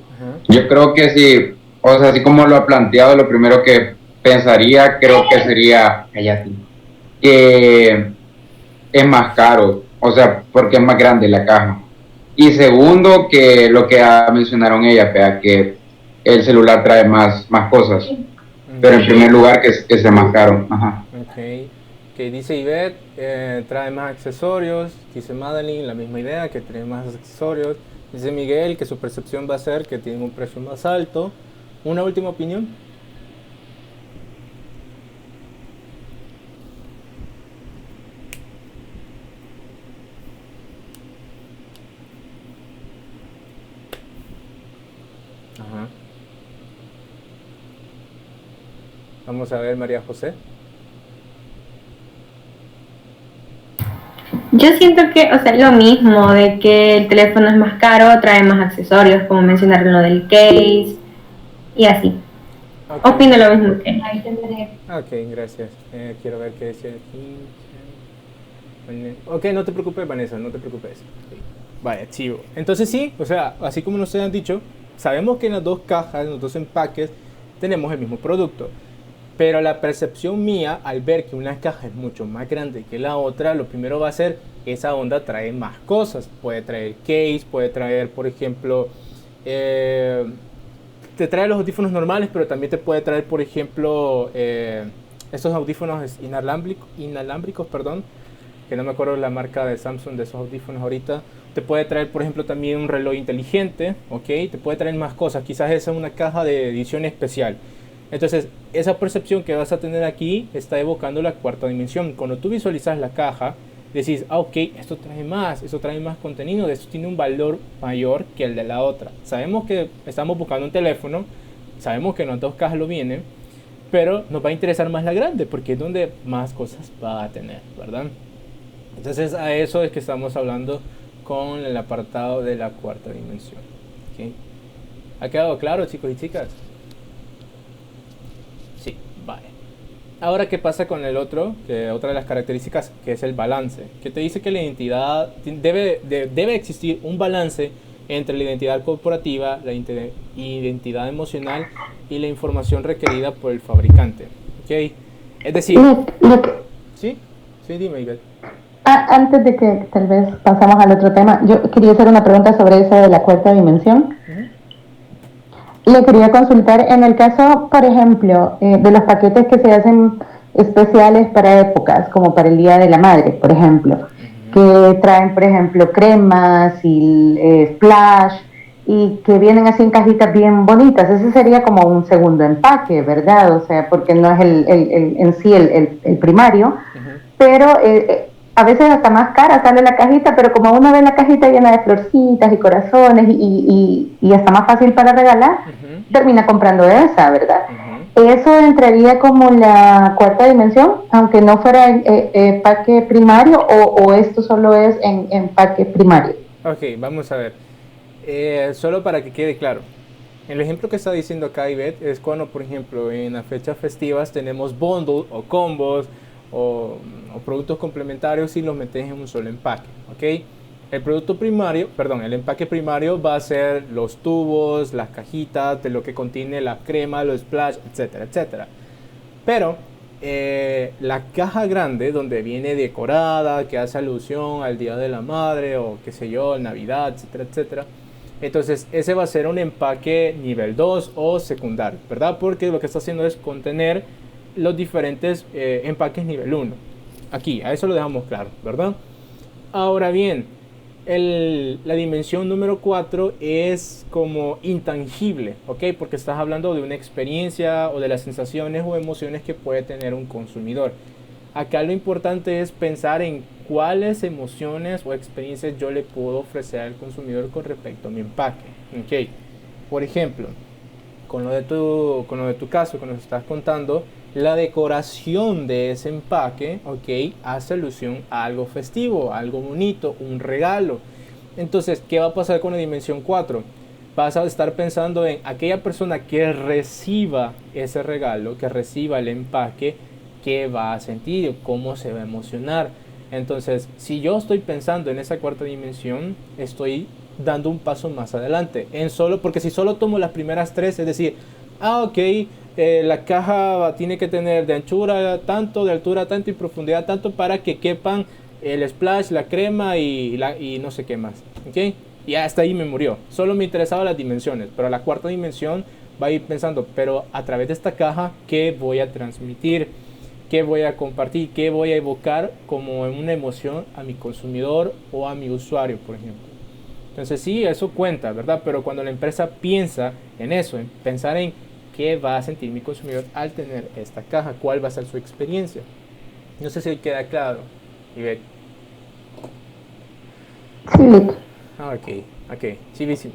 yo creo que sí, o sea, así como lo ha planteado, lo primero que pensaría, creo que sería que es más caro, o sea, porque es más grande la caja. Y segundo, que lo que mencionaron ella, que el celular trae más cosas, pero en primer lugar que sea más caro. Ajá. Que dice Ivette, trae más accesorios. Dice Madeline, la misma idea, que trae más accesorios. Dice Miguel que su percepción va a ser que tiene un precio más alto. ¿Una última opinión? Ajá. Vamos a ver, María José. Yo siento que, o sea, lo mismo, de que el teléfono es más caro, trae más accesorios, como mencionaron lo del case, y así. Ok. Opino lo mismo que Ahí tendré. Ok, gracias. Quiero ver qué decía aquí. Ok, no te preocupes, Vanessa, no te preocupes. Vale, chivo. Entonces sí, o sea, así como nos han dicho, sabemos que en las dos cajas, en los dos empaques, tenemos el mismo producto. Pero la percepción mía, al ver que una caja es mucho más grande que la otra, lo primero va a ser que esa onda trae más cosas. Puede traer case, puede traer, por ejemplo, te trae los audífonos normales, pero también te puede traer, por ejemplo, estos audífonos inalámbricos, perdón, que no me acuerdo la marca de Samsung de esos audífonos ahorita. Te puede traer, por ejemplo, también un reloj inteligente, ¿ok? Te puede traer más cosas. Quizás esa es una caja de edición especial. Entonces, esa percepción que vas a tener aquí está evocando la cuarta dimensión. Cuando tú visualizas la caja, decís, ah, ok, esto trae más contenido, esto tiene un valor mayor que el de la otra. Sabemos que estamos buscando un teléfono, sabemos que en las dos cajas lo vienen, pero nos va a interesar más la grande, porque es donde más cosas va a tener, ¿verdad? Entonces, a eso es que estamos hablando con el apartado de la cuarta dimensión. ¿Okay? ¿Ha quedado claro, chicos y chicas? Sí, vale. Ahora, ¿qué pasa con el otro? Que otra de las características, que es el balance, que te dice que la identidad debe existir un balance entre la identidad corporativa, la identidad emocional y la información requerida por el fabricante. ¿Okay? Es decir, ¿sí? Sí, dime, Ivette. Antes de que tal vez pasamos al otro tema, yo quería hacer una pregunta sobre eso de la cuarta dimensión. Le quería consultar en el caso, por ejemplo, de los paquetes que se hacen especiales para épocas, como para el Día de la Madre, por ejemplo, que traen, por ejemplo, cremas y splash, y que vienen así en cajitas bien bonitas. Ese sería como un segundo empaque, ¿verdad? O sea, porque no es en sí el primario, pero a veces hasta más cara sale la cajita, pero como uno ve la cajita llena de florcitas y corazones y hasta más fácil para regalar, termina comprando esa, ¿verdad? Eso entraría como la cuarta dimensión, aunque no fuera empaque primario, o esto solo es en empaque primario. Ok, vamos a ver. Solo para que quede claro. El ejemplo que está diciendo acá Ivette es cuando, por ejemplo, en las fechas festivas tenemos bundles o combos o productos complementarios y los metes en un solo empaque, ¿ok? El empaque primario va a ser los tubos, las cajitas de lo que contiene la crema, los splash, etcétera, etcétera. Pero la caja grande, donde viene decorada, que hace alusión al Día de la Madre o qué sé yo, Navidad, etcétera, etcétera. Entonces ese va a ser un empaque nivel 2 o secundario, ¿verdad? Porque lo que está haciendo es contener los diferentes empaques nivel 1. Aquí, a eso lo dejamos claro, ¿verdad? Ahora bien, la dimensión número 4 es como intangible, ¿ok? Porque estás hablando de una experiencia o de las sensaciones o emociones que puede tener un consumidor. Acá lo importante es pensar en cuáles emociones o experiencias yo le puedo ofrecer al consumidor con respecto a mi empaque, ¿ok? Por ejemplo, con lo de tu caso, que nos estás contando, la decoración de ese empaque, ¿ok? Hace alusión a algo festivo, algo bonito, un regalo. Entonces, ¿qué va a pasar con la dimensión 4? Vas a estar pensando en aquella persona que reciba ese regalo, que reciba el empaque, qué va a sentir, cómo se va a emocionar. Entonces, si yo estoy pensando en esa cuarta dimensión, estoy dando un paso más adelante. Porque si solo tomo las primeras tres, es decir, ok, la caja tiene que tener de anchura tanto, de altura tanto y profundidad tanto para que quepan el splash, la crema y no sé qué más, ¿ok? Y hasta ahí me murió. Solo me interesaban las dimensiones, pero la cuarta dimensión va a ir pensando, pero a través de esta caja, ¿qué voy a transmitir? ¿Qué voy a compartir? ¿Qué voy a evocar como una emoción a mi consumidor o a mi usuario, por ejemplo? Entonces sí, eso cuenta, ¿verdad? Pero cuando la empresa piensa en eso, en pensar en qué va a sentir mi consumidor al tener esta caja, cuál va a ser su experiencia. No sé si queda claro, Ivette. Sí. Ok, chivísimo.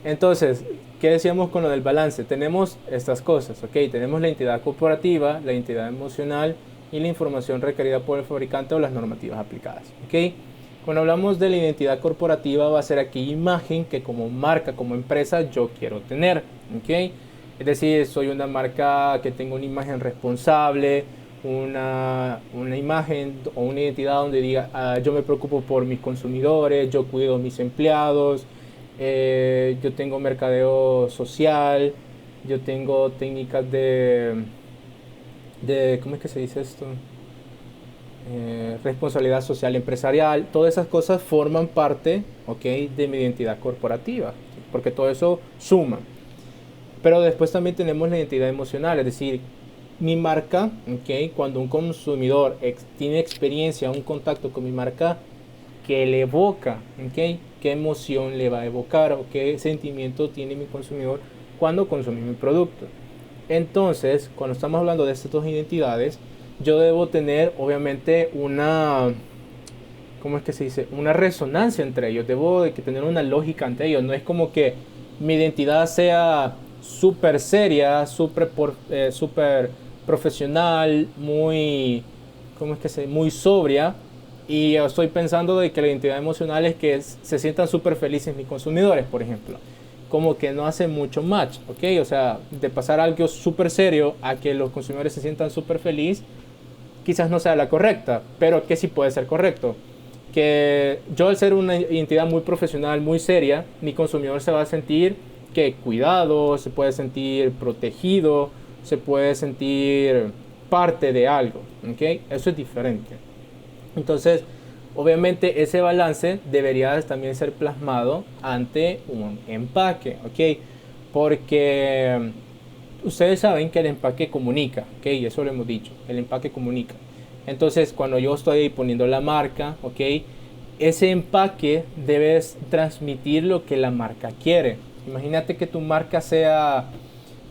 Entonces, ¿qué decíamos con lo del balance? Tenemos estas cosas, ok, tenemos la identidad corporativa, la identidad emocional y la información requerida por el fabricante o las normativas aplicadas, ok. Cuando hablamos de la identidad corporativa va a ser aquella imagen que como marca, como empresa yo quiero tener, ok. Es decir, soy una marca que tenga una imagen responsable, una imagen o una identidad donde diga, yo me preocupo por mis consumidores, yo cuido a mis empleados, yo tengo mercadeo social, yo tengo técnicas ¿cómo es que se dice esto? Responsabilidad social empresarial. Todas esas cosas forman parte, ¿ok?, de mi identidad corporativa, porque todo eso suma. Pero después también tenemos la identidad emocional, es decir, mi marca, ¿ok?, cuando un consumidor tiene experiencia, un contacto con mi marca, ¿qué le evoca? ¿Ok? ¿Qué emoción le va a evocar o qué sentimiento tiene mi consumidor cuando consume mi producto? Entonces, cuando estamos hablando de estas dos identidades, yo debo tener obviamente ¿cómo es que se dice? Una resonancia entre ellos, debo de que tener una lógica entre ellos. No es como que mi identidad sea súper seria, súper profesional, ¿cómo es que se dice? Muy sobria, y yo estoy pensando de que la identidad emocional es que se sientan súper felices mis consumidores, por ejemplo. Como que no hace mucho match, ¿ok? O sea, de pasar algo súper serio a que los consumidores se sientan súper felices, quizás no sea la correcta, pero que sí puede ser correcto. Que yo, al ser una entidad muy profesional, muy seria, mi consumidor se va a sentir que cuidado, se puede sentir protegido, se puede sentir parte de algo, ¿ok? Eso es diferente. Entonces, obviamente ese balance debería también ser plasmado ante un empaque, ¿ok? Porque ustedes saben que el empaque comunica, ¿ok? Y eso lo hemos dicho, el empaque comunica. Entonces, cuando yo estoy poniendo la marca, ¿ok?, ese empaque debe transmitir lo que la marca quiere. Imagínate que tu marca sea,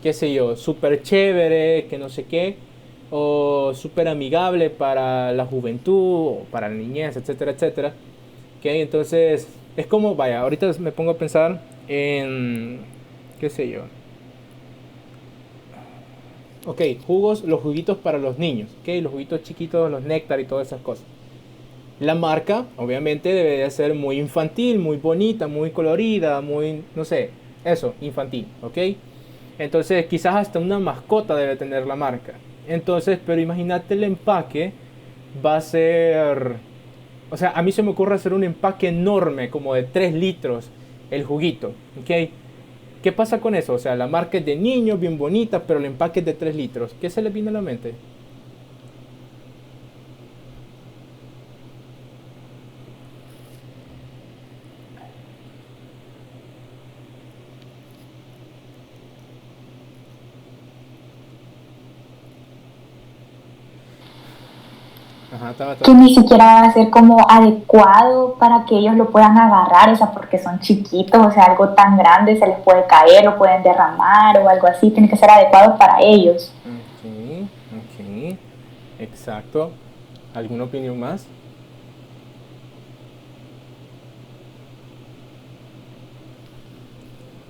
qué sé yo, súper chévere, que no sé qué, o súper amigable para la juventud, o para la niñez, etcétera, etcétera. ¿Okay? Entonces, es como, vaya, ahorita me pongo a pensar en, qué sé yo. Ok, los juguitos para los niños, ok, los juguitos chiquitos, los néctar y todas esas cosas. La marca, obviamente, debería ser muy infantil, muy bonita, muy colorida, muy, no sé, eso, infantil, ok. Entonces, quizás hasta una mascota debe tener la marca. Entonces, pero imagínate el empaque va a ser, o sea, a mí se me ocurre hacer un empaque enorme, como de 3 litros, el juguito, ok. ¿Qué pasa con eso? O sea, la marca es de niños, bien bonita, pero el empaque es de 3 litros. ¿Qué se le viene a la mente? Ajá, que ni siquiera va a ser como adecuado para que ellos lo puedan agarrar, o sea, porque son chiquitos, o sea, algo tan grande se les puede caer, lo pueden derramar o algo así, tiene que ser adecuado para ellos. Ok, exacto. ¿Alguna opinión más?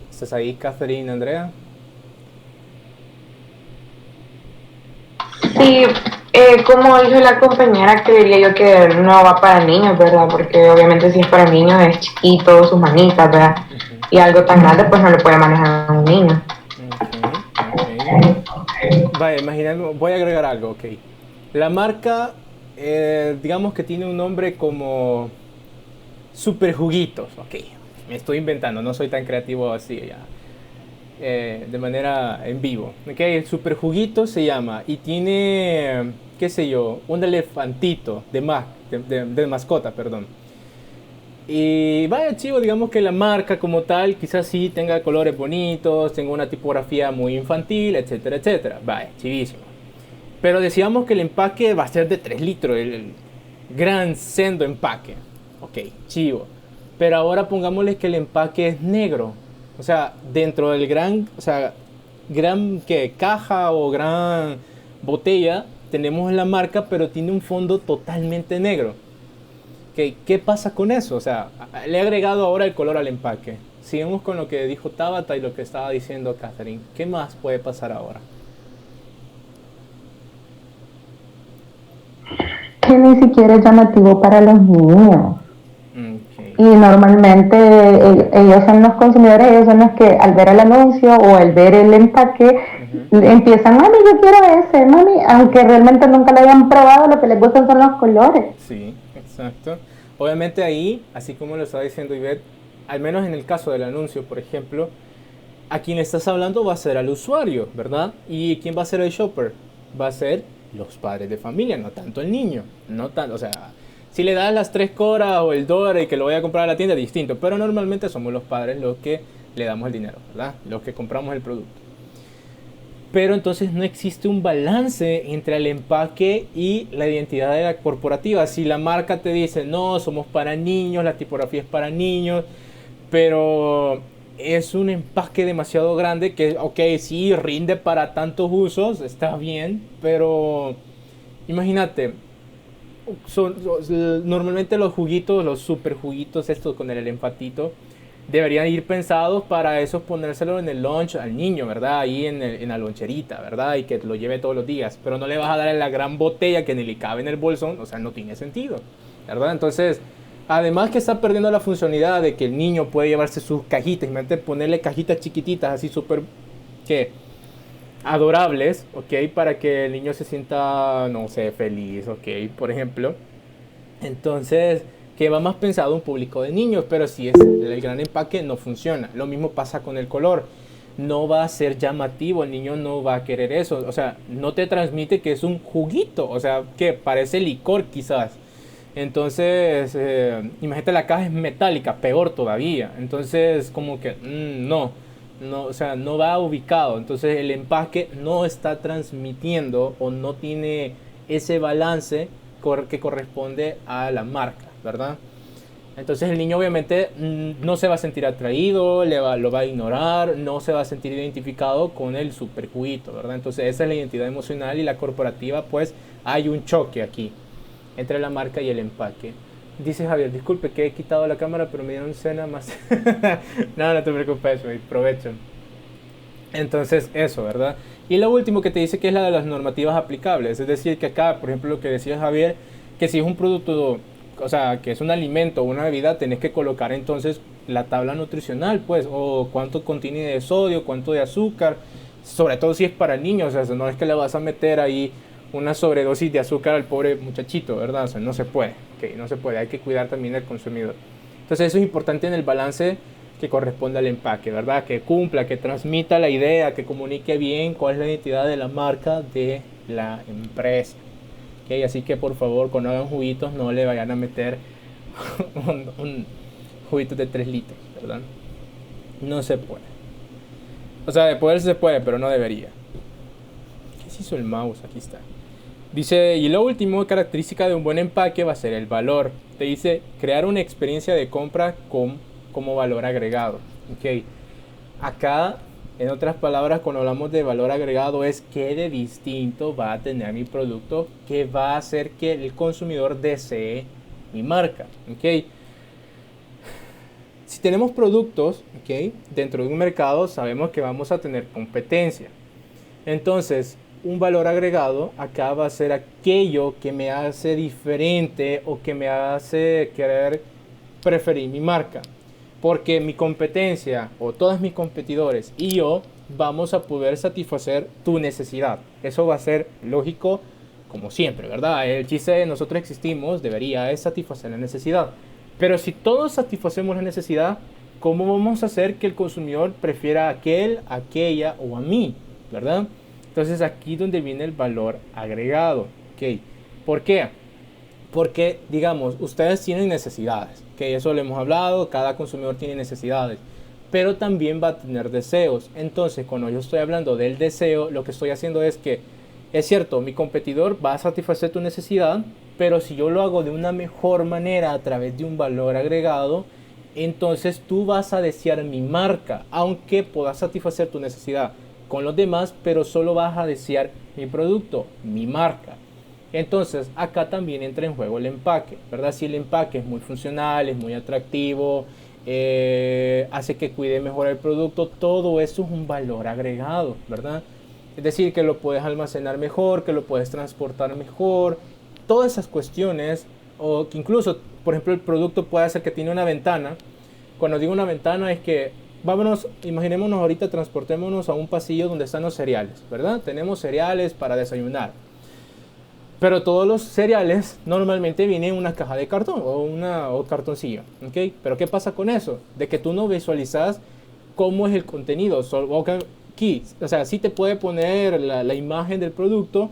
¿Estás ahí, Catherine, Andrea? Sí, como dijo la compañera, creería yo que no va para niños, ¿verdad? Porque obviamente si es para niños es chiquito, sus manitas, ¿verdad? Y algo tan grande pues no lo puede manejar un niño. Vaya, imaginando, voy a agregar algo, ok. La marca, digamos que tiene un nombre como Super Juguitos, ok. Me estoy inventando, no soy tan creativo así ya. De manera en vivo, ok. El Super Juguito se llama y tiene, qué sé yo, un elefantito de mascota, perdón. Y vaya chivo, digamos que la marca como tal quizás sí tenga colores bonitos, tenga una tipografía muy infantil, etcétera, etcétera. Vaya, chivísimo. Pero decíamos que el empaque va a ser de 3 litros, el gran sendo empaque. Ok, chivo. Pero ahora pongámosle que el empaque es negro. O sea, dentro del gran ¿qué? Caja o gran botella tenemos la marca, pero tiene un fondo totalmente negro. ¿Qué pasa con eso? O sea, le he agregado ahora el color al empaque. Sigamos con lo que dijo Tabata y lo que estaba diciendo Catherine. ¿Qué más puede pasar ahora? Que ni siquiera es llamativo para los niños. Ok. Y normalmente ellos son los consumidores, ellos son los que al ver el anuncio o al ver el empaque empiezan, mami, yo quiero ese, mami, aunque realmente nunca lo hayan probado, lo que les gustan son los colores. Sí, exacto. Obviamente ahí, así como lo estaba diciendo Ivette, al menos en el caso del anuncio, por ejemplo, a quien estás hablando va a ser al usuario, ¿verdad? ¿Y quién va a ser el shopper? Va a ser los padres de familia, no tanto el niño. No tanto, o sea, si le das las 3 coras o el dólar y que lo vaya a comprar a la tienda, es distinto. Pero normalmente somos los padres los que le damos el dinero, ¿verdad? Los que compramos el producto. Pero entonces no existe un balance entre el empaque y la identidad de la corporativa. Si la marca te dice, no, somos para niños, la tipografía es para niños, pero es un empaque demasiado grande que, ok, sí, rinde para tantos usos, está bien, pero imagínate, normalmente los juguitos, los super juguitos, estos con el empatito, deberían ir pensados para eso, ponérselo en el lunch al niño, ¿verdad? Ahí en la loncherita, ¿verdad? Y que lo lleve todos los días, pero no le vas a dar en la gran botella que ni le cabe en el bolsón, o sea, no tiene sentido, ¿verdad? Entonces, además que está perdiendo la funcionalidad de que el niño puede llevarse sus cajitas, imagínate ponerle cajitas chiquititas, así súper, ¿qué? Adorables, ¿ok? Para que el niño se sienta, no sé, feliz, ¿ok? Por ejemplo. Entonces, que va más pensado a un público de niños, pero si es el gran empaque no funciona. Lo mismo pasa con el color. No va a ser llamativo, el niño no va a querer eso. O sea, no te transmite que es un juguito, o sea, que parece licor quizás. Entonces, imagínate, la caja es metálica, peor todavía. Entonces, como que, no, o sea, no va ubicado. Entonces, el empaque no está transmitiendo o no tiene ese balance que corresponde a la marca, ¿verdad? Entonces, el niño obviamente no se va a sentir atraído, lo va a ignorar, no se va a sentir identificado con el super juguito, ¿verdad? Entonces, esa es la identidad emocional y la corporativa, pues hay un choque aquí entre la marca y el empaque. Dice Javier, disculpe que he quitado la cámara, pero me dieron cena más. No, no te preocupes, provecho. Entonces, eso, ¿verdad? Y lo último que te dice que es la de las normativas aplicables. Es decir, que acá, por ejemplo, lo que decía Javier, que si es un producto, o sea, que es un alimento o una bebida, tenés que colocar entonces la tabla nutricional, pues, o cuánto contiene de sodio, cuánto de azúcar, sobre todo si es para niños, o sea, no es que le vas a meter ahí una sobredosis de azúcar al pobre muchachito, ¿verdad? O sea, no se puede, okay, no se puede, hay que cuidar también al consumidor. Entonces eso es importante en el balance que corresponde al empaque, ¿verdad? Que cumpla, que transmita la idea, que comunique bien cuál es la identidad de la marca de la empresa. Okay, así que por favor, cuando hagan juguitos no le vayan a meter un juguito de 3 litros, ¿verdad? No se puede. O sea, de poder se puede, pero no debería. ¿Qué se hizo el mouse? Aquí está. Dice, y lo último, característica de un buen empaque va a ser el valor. Te dice, crear una experiencia de compra como valor agregado. Okay. Acá, en otras palabras, cuando hablamos de valor agregado es qué de distinto va a tener mi producto que va a hacer que el consumidor desee mi marca. Okay. Si tenemos productos, okay, dentro de un mercado, sabemos que vamos a tener competencia. Entonces, un valor agregado acá va a ser aquello que me hace diferente o que me hace querer preferir mi marca. Porque mi competencia o todos mis competidores y yo vamos a poder satisfacer tu necesidad. Eso va a ser lógico como siempre, ¿verdad? El chiste de nosotros existimos debería es satisfacer la necesidad. Pero si todos satisfacemos la necesidad, ¿cómo vamos a hacer que el consumidor prefiera a aquel, a aquella o a mí? ¿Verdad? Entonces aquí donde viene el valor agregado. ¿Okay? ¿Por qué? Porque, digamos, ustedes tienen necesidades. ¿Okay? Eso lo hemos hablado, cada consumidor tiene necesidades. Pero también va a tener deseos. Entonces, cuando yo estoy hablando del deseo, lo que estoy haciendo es que, es cierto, mi competidor va a satisfacer tu necesidad, pero si yo lo hago de una mejor manera a través de un valor agregado, entonces tú vas a desear mi marca, aunque pueda satisfacer tu necesidad con los demás, pero solo vas a desear mi producto, mi marca. Entonces acá también entra en juego el empaque, ¿verdad? Si el empaque es muy funcional, es muy atractivo, hace que cuide mejor el producto, todo eso es un valor agregado, ¿verdad? Es decir, que lo puedes almacenar mejor, que lo puedes transportar mejor, todas esas cuestiones, o que incluso por ejemplo, el producto puede ser que tiene una ventana. Cuando digo una ventana es que, imaginémonos ahorita, transportémonos a un pasillo donde están los cereales, ¿verdad? Tenemos cereales para desayunar. Pero todos los cereales normalmente vienen en una caja de cartón o cartoncillo, ¿ok? Pero ¿qué pasa con eso? De que tú no visualizas cómo es el contenido. O sea, sí te puede poner la imagen del producto,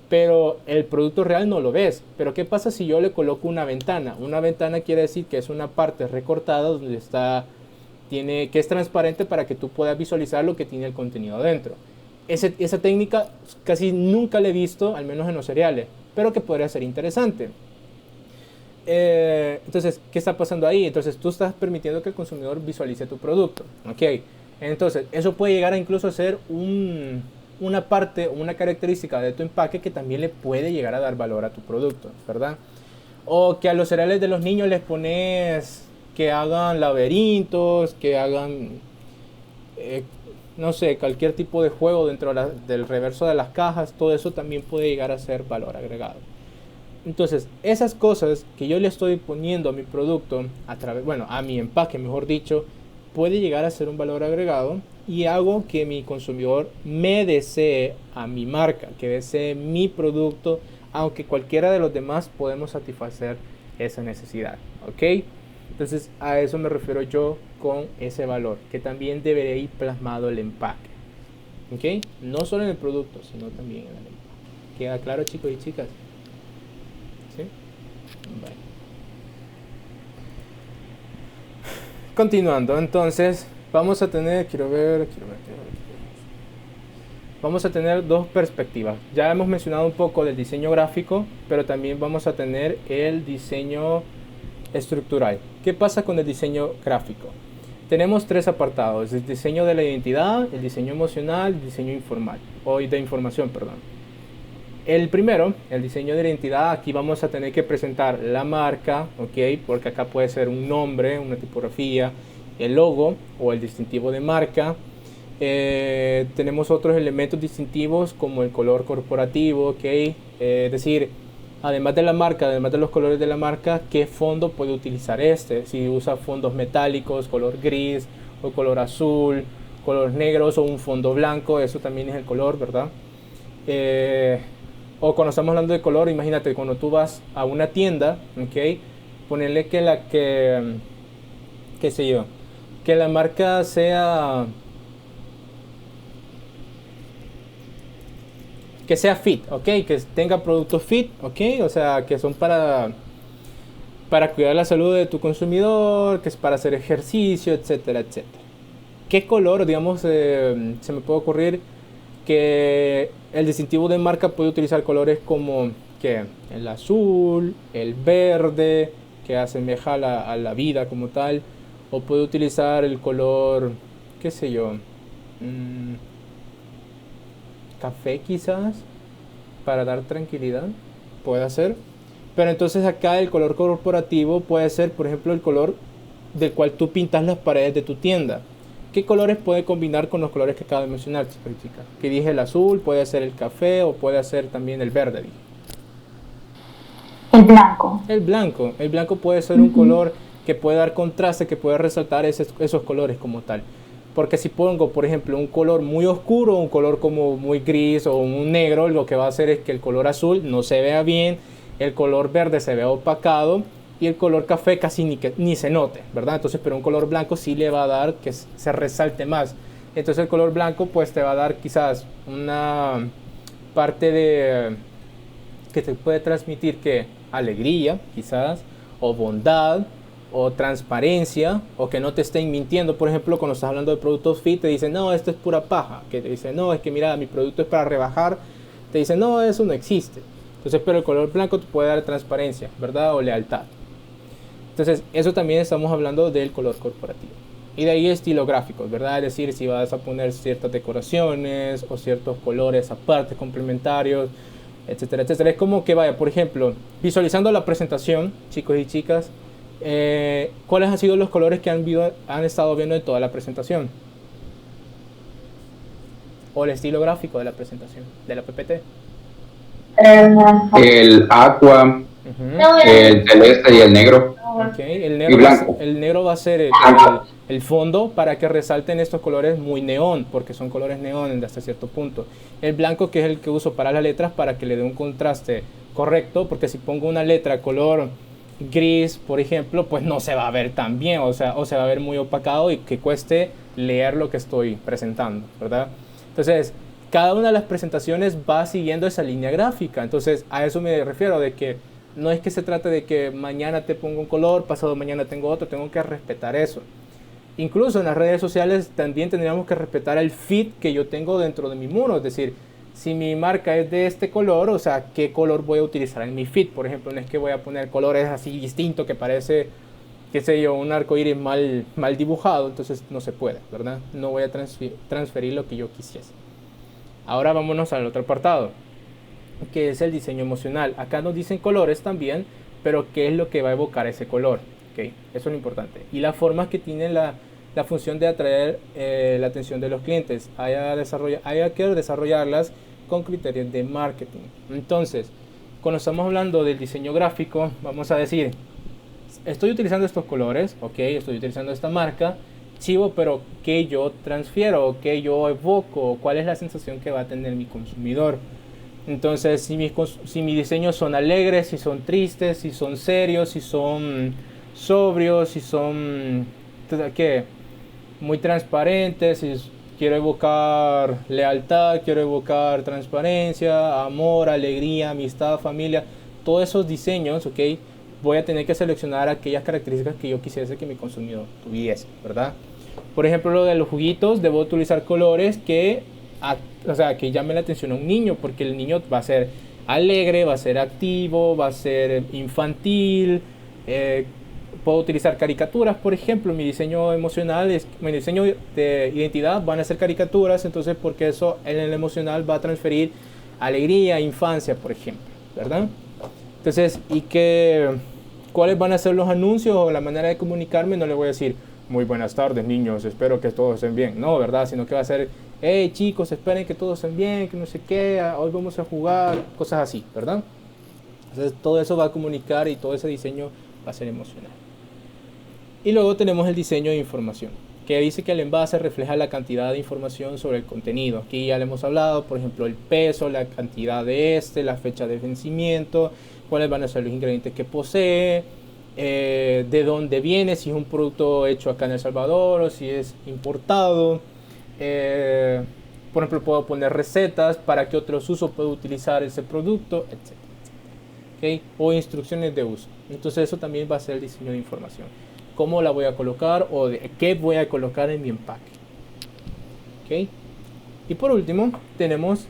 pero el producto real no lo ves. Pero ¿qué pasa si yo le coloco una ventana? Una ventana quiere decir que es una parte recortada donde que es transparente para que tú puedas visualizar lo que tiene el contenido adentro. Esa técnica casi nunca la he visto, al menos en los cereales, pero que podría ser interesante. Entonces, ¿qué está pasando ahí? Entonces, tú estás permitiendo que el consumidor visualice tu producto. ¿Ok? Entonces, eso puede llegar a incluso ser una parte, una característica de tu empaque que también le puede llegar a dar valor a tu producto, ¿verdad? O que a los cereales de los niños les pones que hagan laberintos, que hagan, no sé, cualquier tipo de juego dentro del reverso de las cajas. Todo eso también puede llegar a ser valor agregado. Entonces, esas cosas que yo le estoy poniendo a mi producto, a mi empaque, mejor dicho, puede llegar a ser un valor agregado y hago que mi consumidor me desee a mi marca, que desee mi producto, aunque cualquiera de los demás podemos satisfacer esa necesidad, ¿ok? Entonces, a eso me refiero yo con ese valor, que también debería ir plasmado el empaque, ¿ok? No solo en el producto, sino también en el empaque. ¿Queda claro, chicos y chicas? ¿Sí? Bueno. Continuando, entonces vamos a tener, vamos a tener dos perspectivas. Ya hemos mencionado un poco del diseño gráfico, pero también vamos a tener el diseño estructural. ¿Qué pasa con el diseño gráfico? Tenemos tres apartados: el diseño de la identidad, el diseño emocional, el diseño de información, perdón. El primero, el diseño de la identidad, aquí vamos a tener que presentar la marca, ¿ok? Porque acá puede ser un nombre, una tipografía, el logo o el distintivo de marca. Tenemos otros elementos distintivos como el color corporativo, ¿ok? Es decir, además de la marca, además de los colores de la marca, ¿qué fondo puede utilizar este? Si usa fondos metálicos, color gris o color azul, colores negros o un fondo blanco, eso también es el color, ¿verdad? O cuando estamos hablando de color, imagínate cuando tú vas a una tienda, ¿ok? Ponerle que qué sé yo, que la marca sea, que sea fit, ¿ok? Que tenga productos fit, ¿ok? O sea, que son para cuidar la salud de tu consumidor, que es para hacer ejercicio, etcétera, etcétera. ¿Qué color, digamos, se me puede ocurrir que el distintivo de marca puede utilizar colores como que el azul, el verde, que asemeja a la vida como tal, o puede utilizar el color, qué sé yo, café quizás, para dar tranquilidad, puede ser. Pero entonces acá el color corporativo puede ser, por ejemplo, el color del cual tú pintas las paredes de tu tienda. ¿Qué colores puede combinar con los colores que acabo de mencionar, chicos y chicas? Que dije el azul, puede ser el café o puede ser también el verde. Dije. El blanco. El blanco puede ser un color que puede dar contraste, que puede resaltar esos colores como tal. Porque si pongo, por ejemplo, un color muy oscuro, un color como muy gris o un negro, lo que va a hacer es que el color azul no se vea bien, el color verde se vea opacado y el color café casi ni se note, ¿verdad? Entonces, pero un color blanco sí le va a dar que se resalte más. Entonces el color blanco pues te va a dar quizás una parte de que te puede transmitir que alegría quizás, o bondad, o transparencia, o que no te estén mintiendo. Por ejemplo, cuando estás hablando de productos fit, te dicen, no, esto es pura paja. Que te dicen, no, es que mira, mi producto es para rebajar. Te dicen, no, eso no existe. Entonces, pero el color blanco te puede dar transparencia, ¿verdad? O lealtad. Entonces, eso también estamos hablando del color corporativo. Y de ahí estilográficos, ¿verdad? Es decir, si vas a poner ciertas decoraciones o ciertos colores aparte, complementarios, etcétera, etcétera. Es como que vaya, por ejemplo, visualizando la presentación, chicos y chicas, ¿cuáles han sido los colores que han estado viendo en toda la presentación? O el estilo gráfico de la presentación, de la PPT. El aqua, el celeste y el negro. Okay. El Y blanco. el negro va a ser el fondo para que resalten estos colores muy neón, porque son colores neón hasta cierto punto. El blanco, que es el que uso para las letras, para que le dé un contraste correcto, porque si pongo una letra color gris, por ejemplo, pues no se va a ver tan bien, o se va a ver muy opacado y que cueste leer lo que estoy presentando, ¿verdad? Entonces, cada una de las presentaciones va siguiendo esa línea gráfica. Entonces, a eso me refiero, de que no es que se trate de que mañana te pongo un color, pasado mañana tengo otro, tengo que respetar eso. Incluso en las redes sociales también tendríamos que respetar el feed que yo tengo dentro de mi muro, es decir, si mi marca es de este color, o sea, ¿qué color voy a utilizar en mi feed? Por ejemplo, no es que voy a poner colores así distintos que parece, qué sé yo, un arco iris mal dibujado, entonces no se puede, ¿verdad? No voy a transferir lo que yo quisiese. Ahora vámonos al otro apartado, que es el diseño emocional. Acá nos dicen colores también, pero ¿qué es lo que va a evocar ese color? ¿Okay? Eso es lo importante. Y las formas que tiene la función de atraer la atención de los clientes. Hay que desarrollarlas con criterios de marketing. Entonces, cuando estamos hablando del diseño gráfico, vamos a decir, estoy utilizando estos colores, ok, estoy utilizando esta marca, chivo, pero ¿qué yo transfiero? ¿Qué yo evoco? ¿Cuál es la sensación que va a tener mi consumidor? Entonces, si mis diseños son alegres, si son tristes, si son serios, si son sobrios, si son ¿qué? Muy transparentes, si quiero evocar lealtad, quiero evocar transparencia, amor, alegría, amistad, familia, todos esos diseños, ok, voy a tener que seleccionar aquellas características que yo quisiese que mi consumidor tuviese, ¿verdad? Por ejemplo, lo de los juguitos, debo utilizar colores que llamen la atención a un niño, porque el niño va a ser alegre, va a ser activo, va a ser infantil. Puedo utilizar caricaturas, por ejemplo, mi diseño emocional, mi diseño de identidad van a ser caricaturas, entonces porque eso en el emocional va a transferir alegría, infancia, por ejemplo, ¿verdad? Entonces, ¿cuáles van a ser los anuncios o la manera de comunicarme? No le voy a decir, muy buenas tardes niños, espero que todos estén bien, no, ¿verdad? Sino que va a ser, hey chicos, esperen que todos estén bien, que no sé qué, hoy vamos a jugar, cosas así, ¿verdad? Entonces todo eso va a comunicar y todo ese diseño va a ser emocional. Y luego tenemos el diseño de información, que dice que el envase refleja la cantidad de información sobre el contenido. Aquí ya le hemos hablado, por ejemplo, el peso, la cantidad de la fecha de vencimiento, cuáles van a ser los ingredientes que posee, de dónde viene, si es un producto hecho acá en El Salvador o si es importado. Por ejemplo, puedo poner recetas para que otros usos puedan utilizar ese producto, etc. ¿Okay? O instrucciones de uso. Entonces eso también va a ser el diseño de información. Cómo la voy a colocar o qué voy a colocar en mi empaque. ¿Okay? Y por último tenemos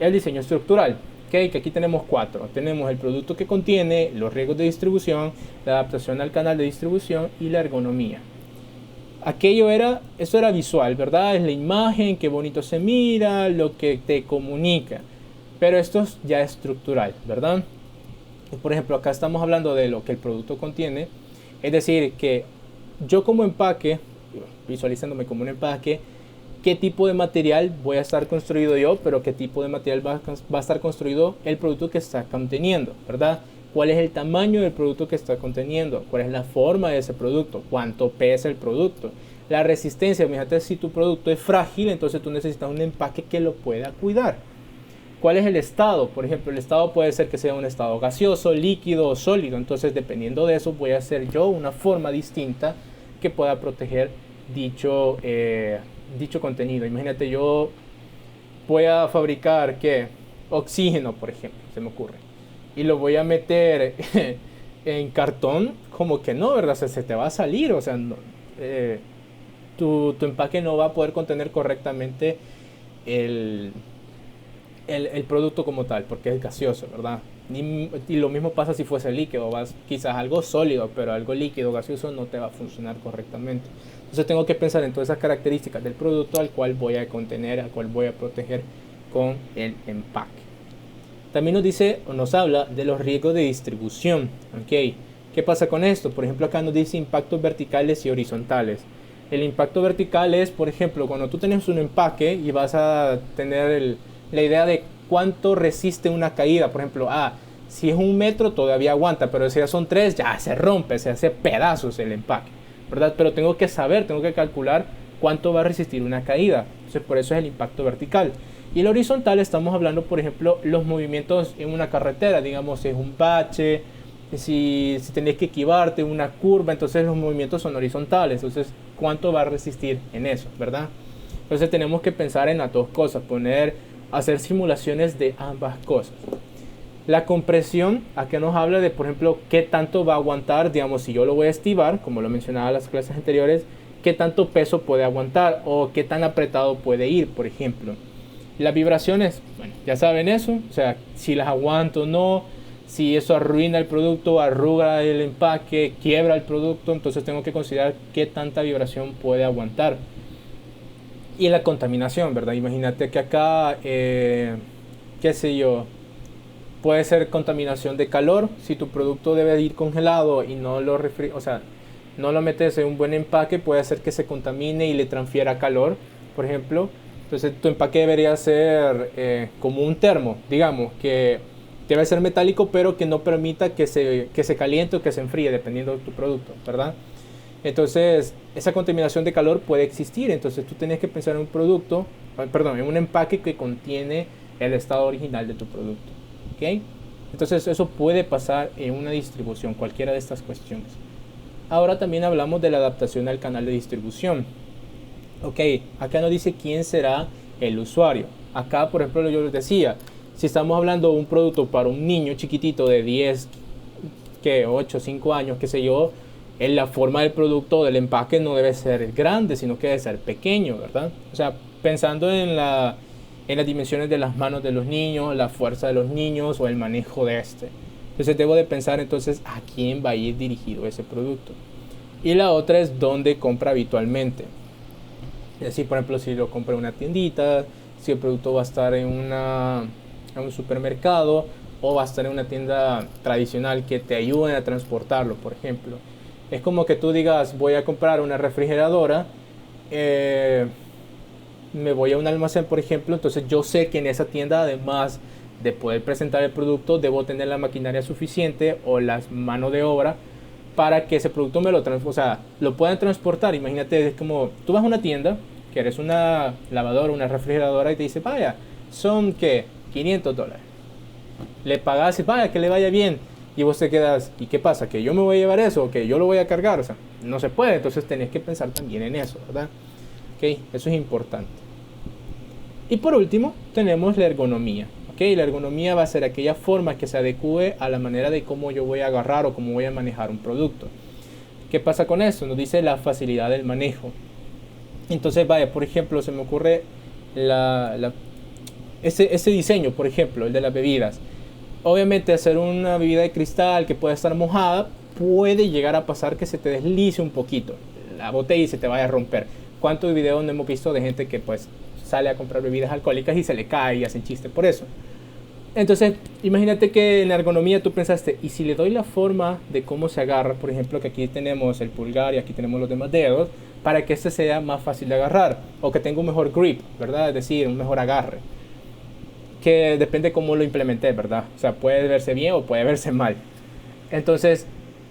el diseño estructural. ¿Okay? Que aquí tenemos 4. Tenemos el producto que contiene, los riesgos de distribución, la adaptación al canal de distribución y la ergonomía. Eso era visual, ¿verdad? Es la imagen, qué bonito se mira, lo que te comunica. Pero esto ya es estructural, ¿verdad? Por ejemplo, acá estamos hablando de lo que el producto contiene. Es decir, que yo como empaque, visualizándome como un empaque, qué tipo de material voy a estar construido yo, pero qué tipo de material va a estar construido el producto que está conteniendo, ¿verdad? ¿Cuál es el tamaño del producto que está conteniendo? ¿Cuál es la forma de ese producto? ¿Cuánto pesa el producto? La resistencia, fíjate, si tu producto es frágil, entonces tú necesitas un empaque que lo pueda cuidar. ¿Cuál es el estado? Por ejemplo, el estado puede ser que sea un estado gaseoso, líquido o sólido. Entonces, dependiendo de eso, voy a hacer yo una forma distinta que pueda proteger dicho contenido. Imagínate, yo voy a fabricar oxígeno, por ejemplo, se me ocurre, y lo voy a meter en cartón, como que no, ¿verdad? Se te va a salir, o sea, no, tu empaque no va a poder contener correctamente el producto como tal, porque es gaseoso, ¿verdad? Y lo mismo pasa si fuese líquido, quizás algo sólido, pero algo líquido, gaseoso, no te va a funcionar correctamente. Entonces tengo que pensar en todas esas características del producto al cual voy a contener, al cual voy a proteger con el empaque. También nos habla de los riesgos de distribución, ¿ok? ¿Qué pasa con esto? Por ejemplo, acá nos dice impactos verticales y horizontales. El impacto vertical es, por ejemplo, cuando tú tienes un empaque y vas a tener la idea de cuánto resiste una caída. Por ejemplo, Si es 1 metro todavía aguanta, pero si ya son 3 ya se rompe, se hace pedazos el empaque, ¿verdad? Pero tengo que saber, tengo que calcular cuánto va a resistir una caída. Entonces por eso es el impacto vertical. Y el horizontal estamos hablando, por ejemplo, los movimientos en una carretera, digamos, si es un bache, si tenés que esquivarte una curva, entonces los movimientos son horizontales. Entonces, ¿cuánto va a resistir en eso, verdad? Entonces tenemos que pensar en las dos cosas, hacer simulaciones de ambas cosas. La compresión, acá nos habla de, por ejemplo, qué tanto va a aguantar, digamos, si yo lo voy a estivar, como lo mencionaba en las clases anteriores, qué tanto peso puede aguantar o qué tan apretado puede ir, por ejemplo. Las vibraciones, bueno, ya saben eso, o sea, si las aguanto o no, si eso arruina el producto, arruga el empaque, quiebra el producto, entonces tengo que considerar qué tanta vibración puede aguantar. Y la contaminación, ¿verdad? Imagínate que acá, qué sé yo, puede ser contaminación de calor. Si tu producto debe ir congelado y no lo no lo metes en un buen empaque, puede hacer que se contamine y le transfiera calor, por ejemplo. Entonces tu empaque debería ser como un termo, digamos, que debe ser metálico, pero que no permita que se caliente o que se enfríe, dependiendo de tu producto, ¿verdad? Entonces, esa contaminación de calor puede existir. Entonces tú tienes que pensar en en un empaque que contiene el estado original de tu producto, ¿ok? Entonces eso puede pasar en una distribución, cualquiera de estas cuestiones. Ahora también hablamos de la adaptación al canal de distribución. Ok, acá nos dice quién será el usuario. Acá, por ejemplo, yo les decía, si estamos hablando de un producto para un niño chiquitito de 10, 8, 5 años, qué sé yo, en la forma del producto, del empaque, no debe ser grande, sino que debe ser pequeño, ¿verdad? O sea, pensando en las dimensiones de las manos de los niños, la fuerza de los niños o el manejo de este. Entonces debo de pensar entonces a quién va a ir dirigido ese producto. Y la otra es dónde compra habitualmente. Es decir, por ejemplo, si lo compra en una tiendita, si el producto va a estar en un supermercado o va a estar en una tienda tradicional que te ayuden a transportarlo, por ejemplo. Es como que tú digas, voy a comprar una refrigeradora, me voy a un almacén, por ejemplo, entonces yo sé que en esa tienda, además de poder presentar el producto, debo tener la maquinaria suficiente o las manos de obra para que ese producto lo puedan transportar. Imagínate, es como tú vas a una tienda, que eres una lavadora, una refrigeradora, y te dice, vaya, son ¿qué? $500. Le pagas y vaya, que le vaya bien. Y vos te quedas, ¿y qué pasa? ¿Que yo me voy a llevar eso? ¿O que yo lo voy a cargar? O sea, no se puede. Entonces tenés que pensar también en eso, ¿verdad? Ok, eso es importante. Y por último, tenemos la ergonomía. Ok, la ergonomía va a ser aquella forma que se adecue a la manera de cómo yo voy a agarrar o cómo voy a manejar un producto. ¿Qué pasa con eso? Nos dice la facilidad del manejo. Entonces, vaya, por ejemplo, se me ocurre ese diseño, por ejemplo, el de las bebidas. Obviamente, hacer una bebida de cristal que pueda estar mojada, puede llegar a pasar que se te deslice un poquito la botella y se te vaya a romper. ¿Cuántos videos no hemos visto de gente que pues sale a comprar bebidas alcohólicas y se le cae y hacen chiste por eso? Entonces, imagínate que en la ergonomía tú pensaste, ¿y si le doy la forma de cómo se agarra? Por ejemplo, que aquí tenemos el pulgar y aquí tenemos los demás dedos, para que este sea más fácil de agarrar, o que tenga un mejor grip, ¿verdad? Es decir, un mejor agarre. Que depende cómo lo implementé, ¿verdad? O sea, puede verse bien o puede verse mal. Entonces,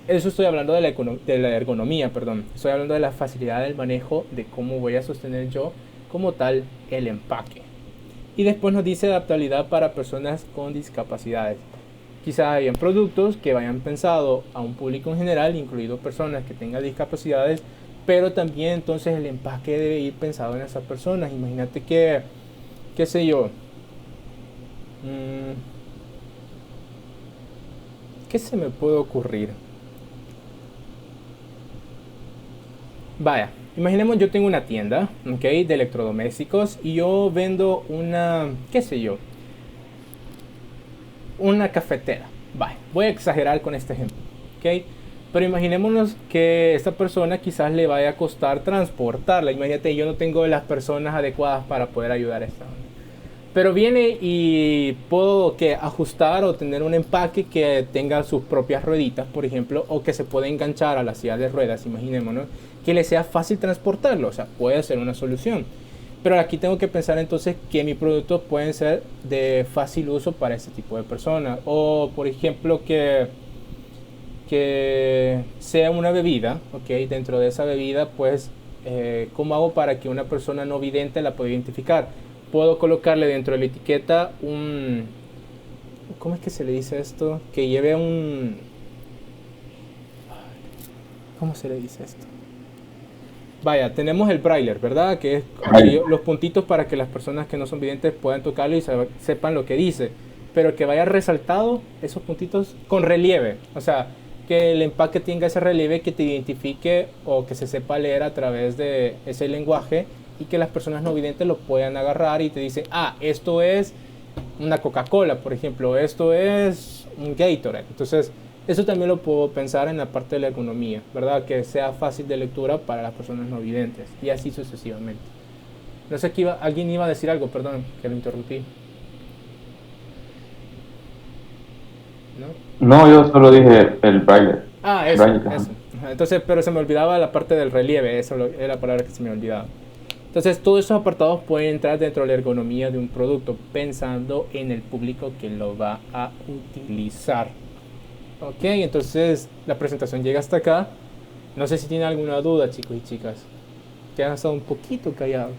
eso estoy hablando de la ergonomía, perdón. Estoy hablando de la facilidad del manejo, de cómo voy a sostener yo como tal el empaque. Y después nos dice adaptabilidad para personas con discapacidades. Quizás hayan productos que vayan pensado a un público en general, incluido personas que tengan discapacidades, pero también entonces el empaque debe ir pensado en esas personas. Imagínate que, qué sé yo, ¿qué se me puede ocurrir? Vaya, imaginemos yo tengo una tienda, ¿ok? De electrodomésticos y yo vendo qué sé yo, una cafetera. Vaya, voy a exagerar con este ejemplo, ¿ok? Pero imaginémonos que esta persona quizás le vaya a costar transportarla. Imagínate, yo no tengo las personas adecuadas para poder ayudar a esta onda. Pero viene y puedo ajustar o tener un empaque que tenga sus propias rueditas, por ejemplo, o que se pueda enganchar a la silla de ruedas, imaginémonos, que le sea fácil transportarlo. O sea, puede ser una solución. Pero aquí tengo que pensar entonces que mis productos pueden ser de fácil uso para este tipo de personas. O, por ejemplo, que sea una bebida, ¿ok? Dentro de esa bebida, pues, ¿cómo hago para que una persona no vidente la pueda identificar? Puedo colocarle dentro de la etiqueta un... ¿Cómo es que se le dice esto? Que lleve un... ¿Cómo se le dice esto? Vaya, tenemos el braille, ¿verdad? Que es los puntitos para que las personas que no son videntes puedan tocarlo y sepan lo que dice. Pero que vaya resaltado esos puntitos con relieve. O sea, que el empaque tenga ese relieve que te identifique o que se sepa leer a través de ese lenguaje y que las personas no videntes lo puedan agarrar y te dicen, ah, esto es una Coca-Cola, por ejemplo, esto es un Gatorade. Entonces, eso también lo puedo pensar en la parte de la ergonomía, ¿verdad? Que sea fácil de lectura para las personas no videntes y así sucesivamente. No sé, alguien iba a decir algo, perdón, que lo interrumpí. No, yo solo dije el braille. Ah, eso. Entonces, pero se me olvidaba la parte del relieve, esa es la palabra que se me olvidaba. Entonces, todos esos apartados pueden entrar dentro de la ergonomía de un producto, pensando en el público que lo va a utilizar. Ok, entonces la presentación llega hasta acá. No sé si tienen alguna duda, chicos y chicas, que han estado un poquito callados.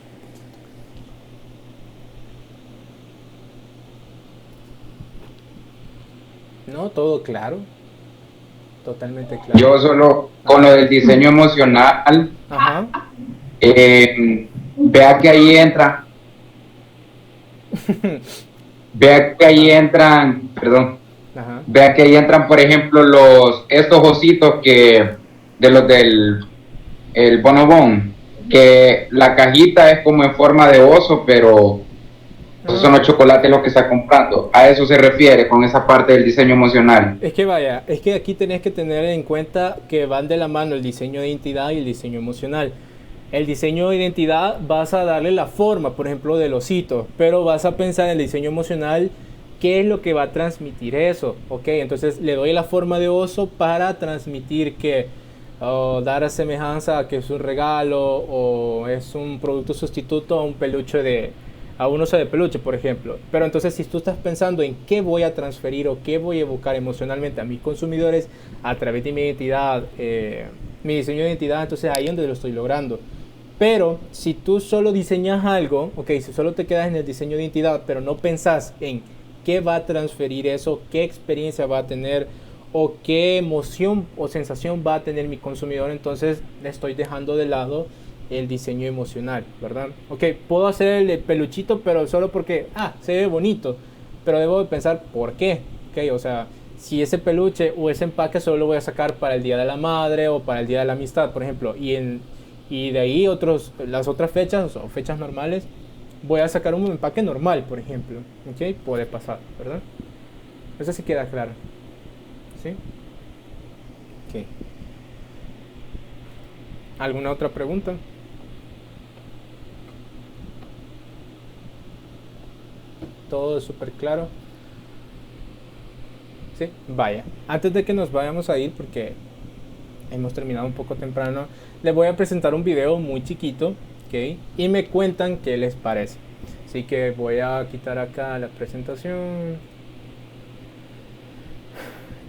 ¿No? ¿Todo claro? Totalmente claro. Yo solo con lo del diseño emocional, Ajá. vea que ahí entra. Vea que ahí entran, perdón. Ajá. Vea que ahí entran, por ejemplo, estos ositos que de los del el Bonobón, que la cajita es como en forma de oso, pero esos son los chocolates los que está comprando. A eso se refiere con esa parte del diseño emocional. Es que vaya, es que aquí tenés que tener en cuenta que van de la mano el diseño de identidad y el diseño emocional. El diseño de identidad vas a darle la forma, por ejemplo, del osito, pero vas a pensar en el diseño emocional, qué es lo que va a transmitir eso, ¿ok? Entonces le doy la forma de oso para transmitir que dar a semejanza a que es un regalo o es un producto sustituto a un peluche a un oso de peluche, por ejemplo. Pero entonces si tú estás pensando en qué voy a transferir o qué voy a evocar emocionalmente a mis consumidores a través de mi identidad, mi diseño de identidad, entonces ahí es donde lo estoy logrando. Pero si tú solo diseñas algo, ok, si solo te quedas en el diseño de identidad, pero no pensás en qué va a transferir eso, qué experiencia va a tener o qué emoción o sensación va a tener mi consumidor, entonces le estoy dejando de lado el diseño emocional, ¿verdad? Ok, puedo hacer el peluchito, pero solo porque, se ve bonito, pero debo de pensar por qué, ok, o sea, si ese peluche o ese empaque solo lo voy a sacar para el Día de la Madre o para el Día de la Amistad, por ejemplo, y de ahí las otras fechas o fechas normales, voy a sacar un empaque normal, por ejemplo, ok, puede pasar, ¿verdad? No sé si queda claro, ¿sí? Ok. ¿Alguna otra pregunta? Todo es súper claro. Sí, vaya. Antes de que nos vayamos a ir, porque hemos terminado un poco temprano, les voy a presentar un video muy chiquito, ¿ok? Y me cuentan qué les parece. Así que voy a quitar acá la presentación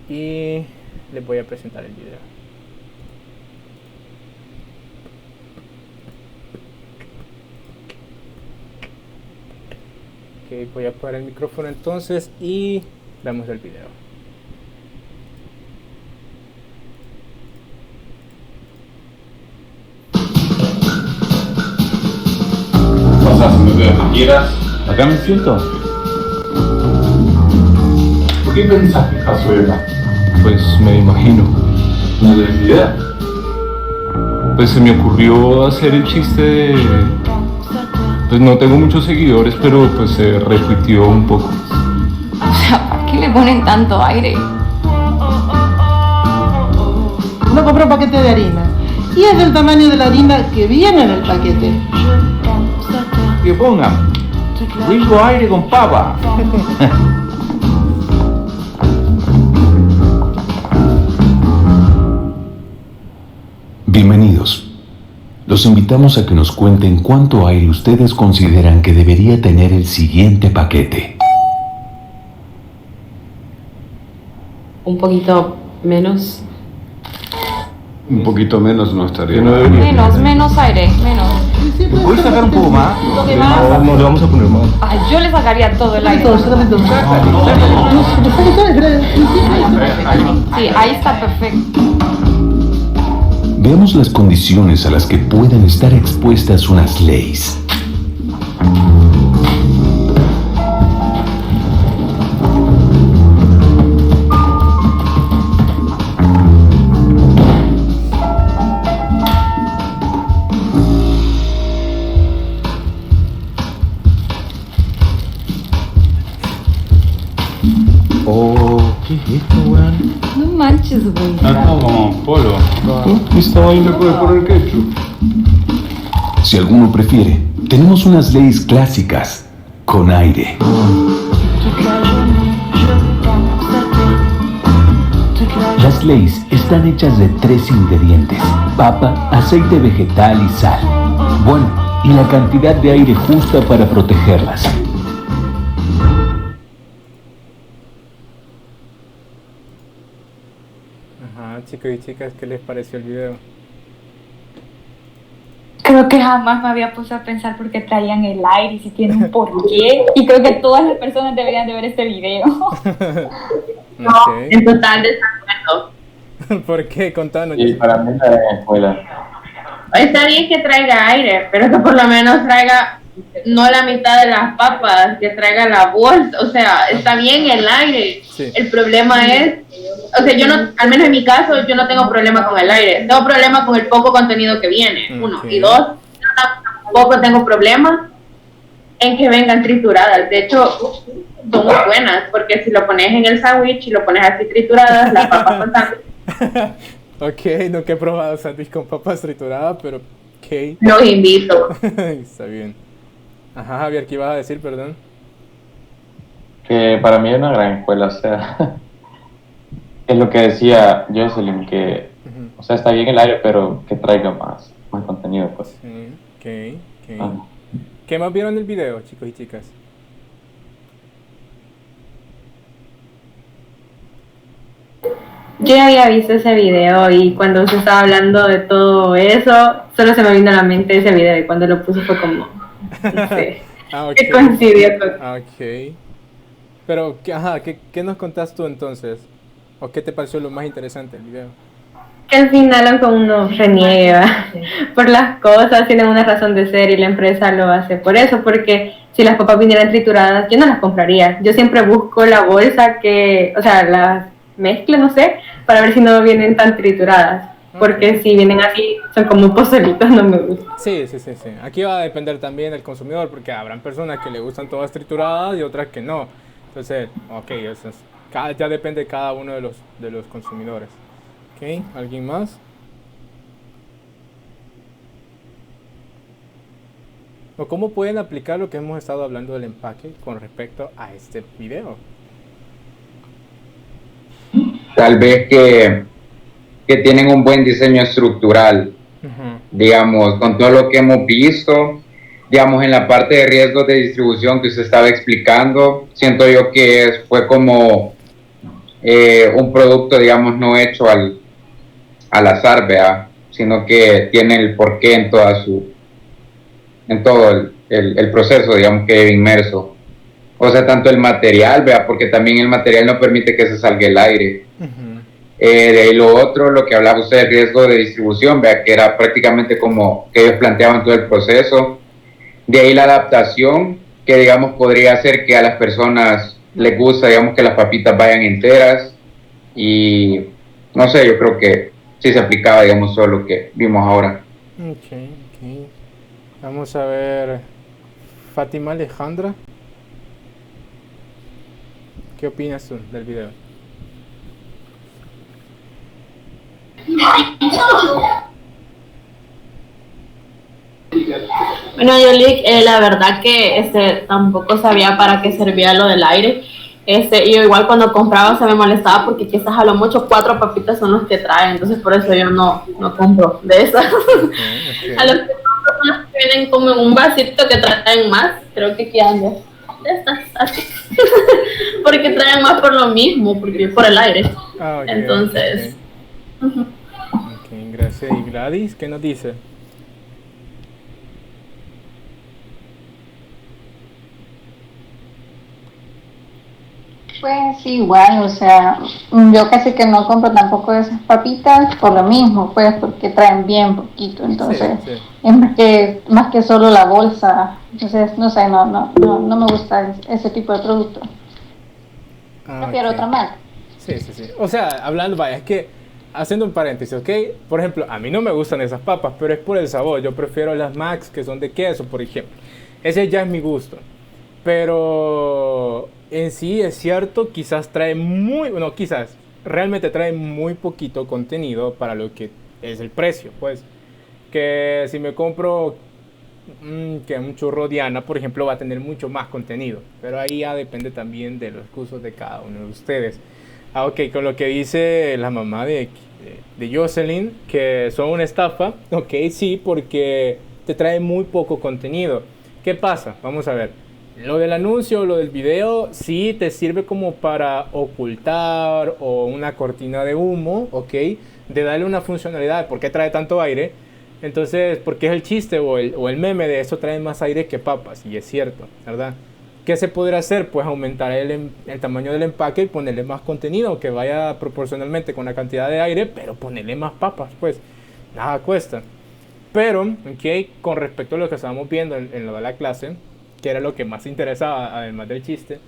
y les voy a presentar el video. Ok, voy a apagar el micrófono entonces y vemos el video. Lo que quieras. Acá me siento. ¿Por qué pensás que pasó era? Pues me imagino. No tenés ni idea. Pues se me ocurrió hacer el chiste de... Pues no tengo muchos seguidores, pero pues se repitió un poco. O sea, ¿para qué le ponen tanto aire? No compré un paquete de harina. Y es del tamaño de la harina que viene en el paquete. Que pongan rico aire con papa. Bienvenidos. los invitamos a que nos cuenten cuánto aire ustedes consideran que debería tener el siguiente paquete. Un poquito menos. Un poquito menos no estaría. Menos aire, menos. ¿Puedes sacar un poco más? ¿Un toque más? No, le vamos a poner más. Ay, yo le sacaría todo el aire. Sí, ahí está perfecto. Veamos las condiciones a las que pueden estar expuestas unas Lay's. ¿Qué es esto, weón? No manches, güey. No, como polvo. Esta vaina le puedes poner ketchup. Si alguno prefiere, tenemos unas Lay's clásicas con aire. Las Lay's están hechas de 3 ingredientes: papa, aceite vegetal y sal. Bueno, y la cantidad de aire justa para protegerlas. Ajá, chicos y chicas, ¿qué les pareció el video? Creo que jamás me había puesto a pensar por qué traían el aire y si tiene un porqué. Y creo que todas las personas deberían de ver este video. No, en total desacuerdo. ¿Por qué? Contanos. Y para mí la de escuela. Está bien que traiga aire, pero que por lo menos traiga no la mitad de las papas, que traiga la bolsa. O sea, está bien el aire. Sí. El problema es, o sea, yo no, al menos en mi caso, yo no tengo problema con el aire. Tengo problema con el poco contenido que viene, uno. Y dos, tampoco tengo problema en que vengan trituradas. De hecho, son muy buenas, porque si lo pones en el sándwich y lo pones así trituradas, las papas con sándwich. Ok, nunca he probado sándwich con papas trituradas, pero ok. Los invito. Está bien. Ajá, Javier, ¿qué ibas a decir, perdón? Que para mí es una gran escuela, o sea, es lo que decía Jocelyn, que, o sea, está bien el aire, pero que traiga más contenido, pues. Sí, ok. ¿Qué más vieron del video, chicos y chicas? Yo ya había visto ese video y cuando se estaba hablando de todo eso, solo se me vino a la mente ese video y cuando lo puse fue como, no sé, que coincidió con... Ok. Pero, ajá, ¿qué nos contás tú entonces? ¿O qué te pareció lo más interesante del video? Que al final aunque uno reniegue por las cosas, tienen una razón de ser y la empresa lo hace por eso, porque si las papas vinieran trituradas, yo no las compraría. Yo siempre busco la bolsa que, o sea, las mezcla, no sé, para ver si no vienen tan trituradas. Porque si vienen así, son como pozolitos, no me gusta. Sí. Aquí va a depender también del consumidor, porque habrán personas que le gustan todas trituradas y otras que no. Entonces, ok, eso es, ya depende de cada uno de los consumidores. Ok, ¿alguien más? ¿O cómo pueden aplicar lo que hemos estado hablando del empaque con respecto a este video? Tal vez que tienen un buen diseño estructural, digamos, con todo lo que hemos visto, digamos, en la parte de riesgos de distribución que usted estaba explicando, siento yo que fue como un producto, digamos, no hecho al azar, ¿vea? Sino que tiene el porqué en todo el proceso, digamos, que lleva inmerso. O sea, tanto el material, ¿vea? Porque también el material no permite que se salga el aire. De ahí lo otro, lo que hablaba usted del riesgo de distribución, ¿vea? Que era prácticamente como que ellos planteaban todo el proceso. De ahí la adaptación, que digamos podría hacer que a las personas les gusta, digamos, que las papitas vayan enteras. Y no sé, yo creo que sí se aplicaba, digamos, todo lo que vimos ahora. Ok. Vamos a ver, Fátima Alejandra, ¿qué opinas tú del video? Bueno, yo la verdad que tampoco sabía para qué servía lo del aire Yo igual cuando compraba se me molestaba porque quizás a lo mucho 4 papitas son los que traen, entonces por eso yo no compro de esas. Okay. A los que compro son las que vienen como en un vasito que traen más, creo que aquí ando. De estas, así. Porque traen más por lo mismo, porque por el aire. Okay, entonces. Okay. Ok, gracias. ¿Y Gladys qué nos dice? Pues igual, o sea, yo casi que no compro tampoco esas papitas por lo mismo, pues porque traen bien poquito, entonces Sí. es más que solo la bolsa, entonces no sé, no me gusta ese tipo de producto. Prefiero Ok. otra marca. Sí. O sea, hablando, vaya, es que haciendo un paréntesis, ¿ok? Por ejemplo, a mí no me gustan esas papas, pero es por el sabor. Yo prefiero las Max que son de queso, por ejemplo. Ese ya es mi gusto. Pero en sí es cierto, quizás realmente trae muy poquito contenido para lo que es el precio, pues. Que si me compro que un churro Diana, por ejemplo, va a tener mucho más contenido. Pero ahí ya depende también de los gustos de cada uno de ustedes. Ok, con lo que dice la mamá de Jocelyn, que son una estafa, ok, sí, porque te trae muy poco contenido. ¿Qué pasa? Vamos a ver. Lo del anuncio, lo del video, sí te sirve como para ocultar o una cortina de humo, ok, de darle una funcionalidad. ¿Por qué trae tanto aire? Entonces, porque es el chiste o el meme de eso trae más aire que papas, y es cierto, ¿verdad? ¿Qué se podría hacer? Pues aumentar el tamaño del empaque y ponerle más contenido que vaya proporcionalmente con la cantidad de aire, pero ponerle más papas, pues nada cuesta. Pero, ok, con respecto a lo que estábamos viendo en lo de la clase, que era lo que más interesaba, además del chiste,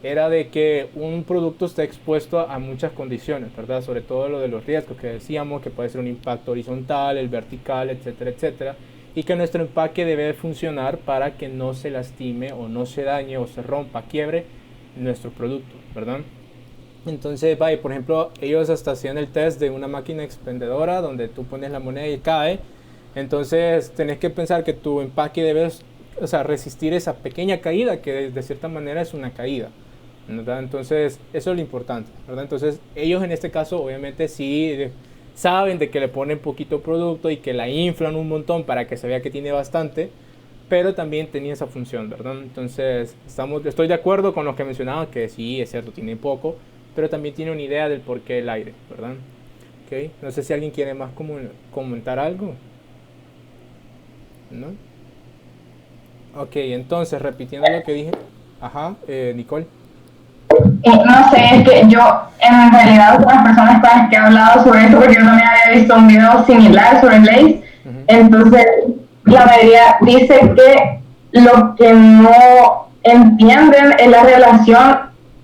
era de que un producto está expuesto a muchas condiciones, ¿verdad? Sobre todo lo de los riesgos que decíamos, que puede ser un impacto horizontal, el vertical, etcétera, etcétera. Y que nuestro empaque debe funcionar para que no se lastime o no se dañe o se rompa, quiebre nuestro producto, ¿verdad? Entonces, vaya, por ejemplo, ellos hasta hacían el test de una máquina expendedora donde tú pones la moneda y cae. Entonces, tenés que pensar que tu empaque debe, o sea, resistir esa pequeña caída que de cierta manera es una caída, ¿verdad? Entonces, eso es lo importante, ¿verdad? Entonces, ellos en este caso, obviamente, sí saben de que le ponen poquito producto y que la inflan un montón para que se vea que tiene bastante, pero también tenía esa función, ¿verdad? Entonces, estoy de acuerdo con lo que mencionaban, que sí, es cierto, tiene poco, pero también tiene una idea del por qué el aire, ¿verdad? Okay. No sé si alguien quiere más comentar algo. ¿No? Ok, entonces, repitiendo lo que dije. Ajá, Nicole. No sé, es que yo en realidad con las personas con las que he hablado sobre esto, porque yo también había visto un video similar sobre Lay's, entonces la mayoría dice que lo que no entienden es la relación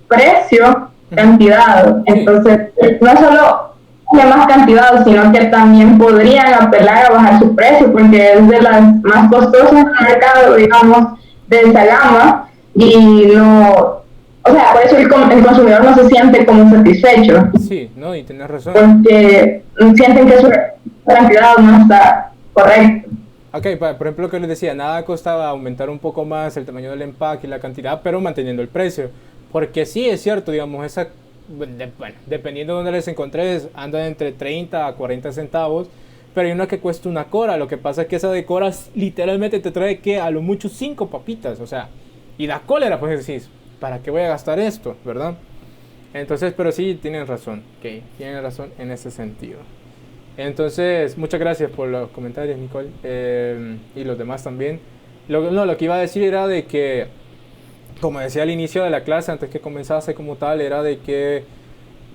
precio-cantidad. Entonces, no solo de más cantidad, sino que también podrían apelar a bajar su precio, porque es de las más costosas en el mercado, digamos, de esa gama, y no... O sea, por eso el consumidor no se siente como satisfecho. Sí, no, y tienes razón. Porque sienten que su cantidad no está correcta. Ok, por ejemplo, lo que les decía, nada costaba aumentar un poco más el tamaño del empaque y la cantidad, pero manteniendo el precio. Porque sí, es cierto, digamos, bueno, dependiendo de dónde les encontres, andan entre 30 a 40 centavos, pero hay una que cuesta una cora. Lo que pasa es que esa de coras literalmente te trae que a lo mucho 5 papitas, o sea, y da cólera, pues decís, ¿para qué voy a gastar esto? ¿Verdad? Entonces, pero sí, tienen razón, okay, tienen razón en ese sentido. Entonces, muchas gracias por los comentarios, Nicole, y los demás también. Lo que iba a decir era de que, como decía al inicio de la clase, antes que comenzase como tal, era de que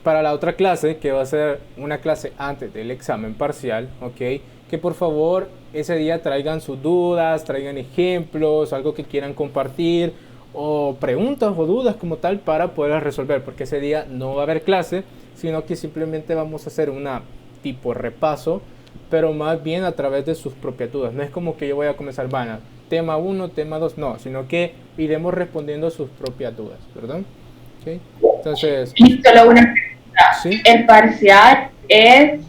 para la otra clase, que va a ser una clase antes del examen parcial, ok, que por favor ese día traigan sus dudas, traigan ejemplos, algo que quieran compartir, o preguntas o dudas como tal para poderlas resolver, porque ese día no va a haber clase, sino que simplemente vamos a hacer una tipo repaso, pero más bien a través de sus propias dudas. No es como que yo voy a comenzar, tema 1, tema 2, no, sino que iremos respondiendo sus propias dudas, ¿verdad? Okay. Entonces, y solo una pregunta. ¿sí? El parcial es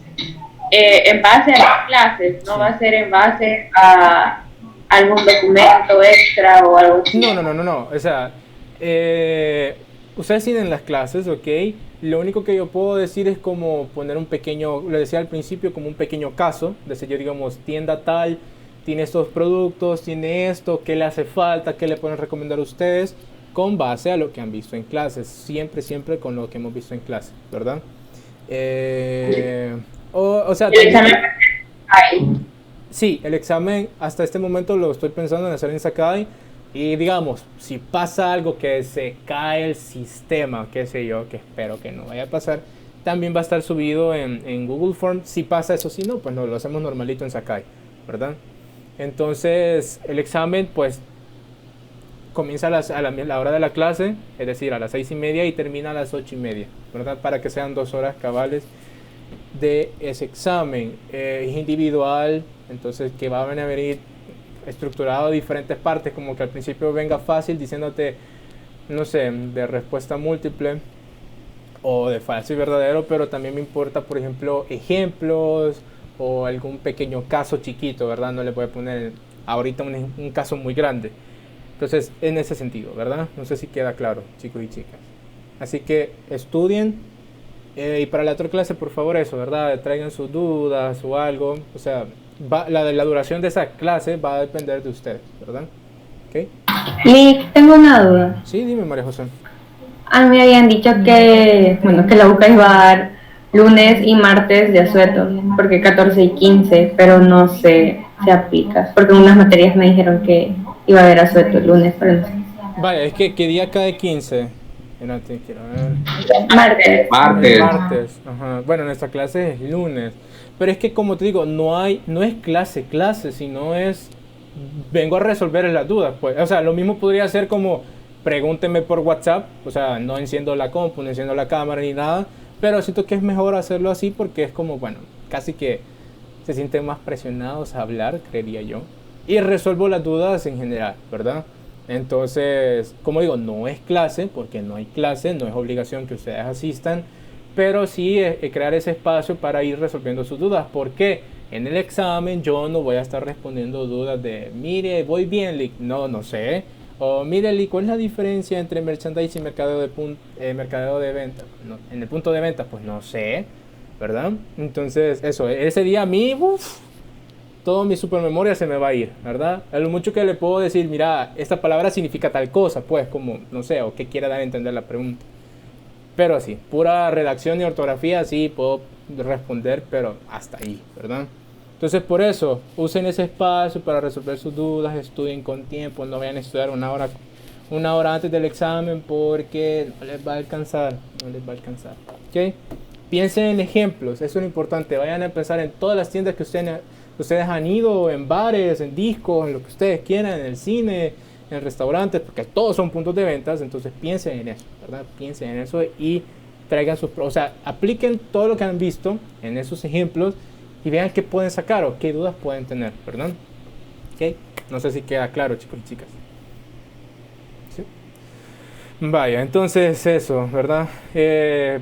en base a las clases, no va a ser en base a algún documento extra o algo así. No. O sea, ustedes tienen las clases, ¿ok? Lo único que yo puedo decir es como poner un pequeño, le decía al principio, como un pequeño caso. Decir, yo digamos, tienda tal, tiene estos productos, tiene esto, ¿qué le hace falta? ¿Qué le pueden recomendar a ustedes? Con base a lo que han visto en clases. Siempre con lo que hemos visto en clase, ¿verdad? O sea, sí, el examen hasta este momento lo estoy pensando en hacer en Sakai. Y digamos, si pasa algo que se cae el sistema, qué sé yo, que espero que no vaya a pasar, también va a estar subido en Google Forms. Si pasa eso, si no, pues no, lo hacemos normalito en Sakai, ¿verdad? Entonces, el examen, pues, comienza a la hora de la clase, es decir, a las 6:30 y termina a las 8:30, ¿verdad? Para que sean 2 horas cabales de ese examen. Es individual, entonces que va a venir estructurado de diferentes partes, como que al principio venga fácil diciéndote, no sé, de respuesta múltiple o de falso y verdadero, pero también me importa, por ejemplo, ejemplos o algún pequeño caso chiquito, ¿verdad? No le voy a poner ahorita un caso muy grande. Entonces, en ese sentido, ¿verdad? No sé si queda claro, chicos y chicas. Así que estudien, y para la otra clase, por favor, eso, ¿verdad? Traigan sus dudas o algo, o sea, la duración de esa clase va a depender de ustedes, ¿verdad? ¿Ok? Lick, tengo una duda. Sí, dime, María José. A mí me habían dicho que, bueno, que la UCA iba a dar lunes y martes de asueto, porque 14 y 15, pero no sé si aplica, porque en unas materias me dijeron que iba a haber asueto el lunes, pero no sé. Vaya, es que ¿qué día cae 15? Quiero ver. Martes. Ajá. Bueno, nuestra clase es lunes. Pero es que, como te digo, no es clase, sino es vengo a resolver las dudas, pues. O sea, lo mismo podría ser como pregúntenme por WhatsApp, o sea, no enciendo la compu, no enciendo la cámara ni nada, pero siento que es mejor hacerlo así porque es como, bueno, casi que se sienten más presionados a hablar, creería yo, y resuelvo las dudas en general, ¿verdad? Entonces, como digo, no es clase, porque no hay clase, no es obligación que ustedes asistan, pero sí crear ese espacio para ir resolviendo sus dudas, porque en el examen yo no voy a estar respondiendo dudas de, mire, voy bien, Lick, no sé, o mire, Lick, ¿cuál es la diferencia entre merchandising y mercadeo de venta? No, en el punto de venta, pues no sé, ¿verdad? Entonces, eso, ese día a mí, todo mi supermemoria se me va a ir, ¿verdad? A lo mucho que le puedo decir, mira, esta palabra significa tal cosa, pues, como, no sé, o qué quiere dar a entender la pregunta. Pero sí, pura redacción y ortografía, sí, puedo responder, pero hasta ahí, ¿verdad? Entonces, por eso, usen ese espacio para resolver sus dudas, estudien con tiempo, no vayan a estudiar una hora antes del examen porque no les va a alcanzar, ¿ok? Piensen en ejemplos, eso es lo importante, vayan a pensar en todas las tiendas que ustedes han ido, en bares, en discos, en lo que ustedes quieran, en el cine, en restaurantes, porque todos son puntos de ventas, entonces piensen en eso, ¿verdad? Piensen en eso y traigan o sea, apliquen todo lo que han visto en esos ejemplos y vean qué pueden sacar o qué dudas pueden tener, ¿verdad? ¿Ok? No sé si queda claro, chicos y chicas. ¿Sí? Vaya, entonces eso, ¿verdad?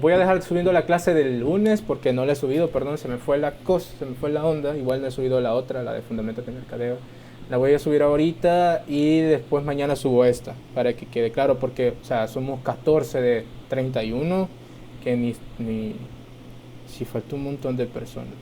Voy a dejar subiendo la clase del lunes porque no la he subido, perdón, se me fue la onda. Igual no he subido la otra, la de Fundamentos de Mercadeo. La voy a subir ahorita y después mañana subo esta para que quede claro porque, o sea, somos 14 de 31 que ni si falta un montón de personas.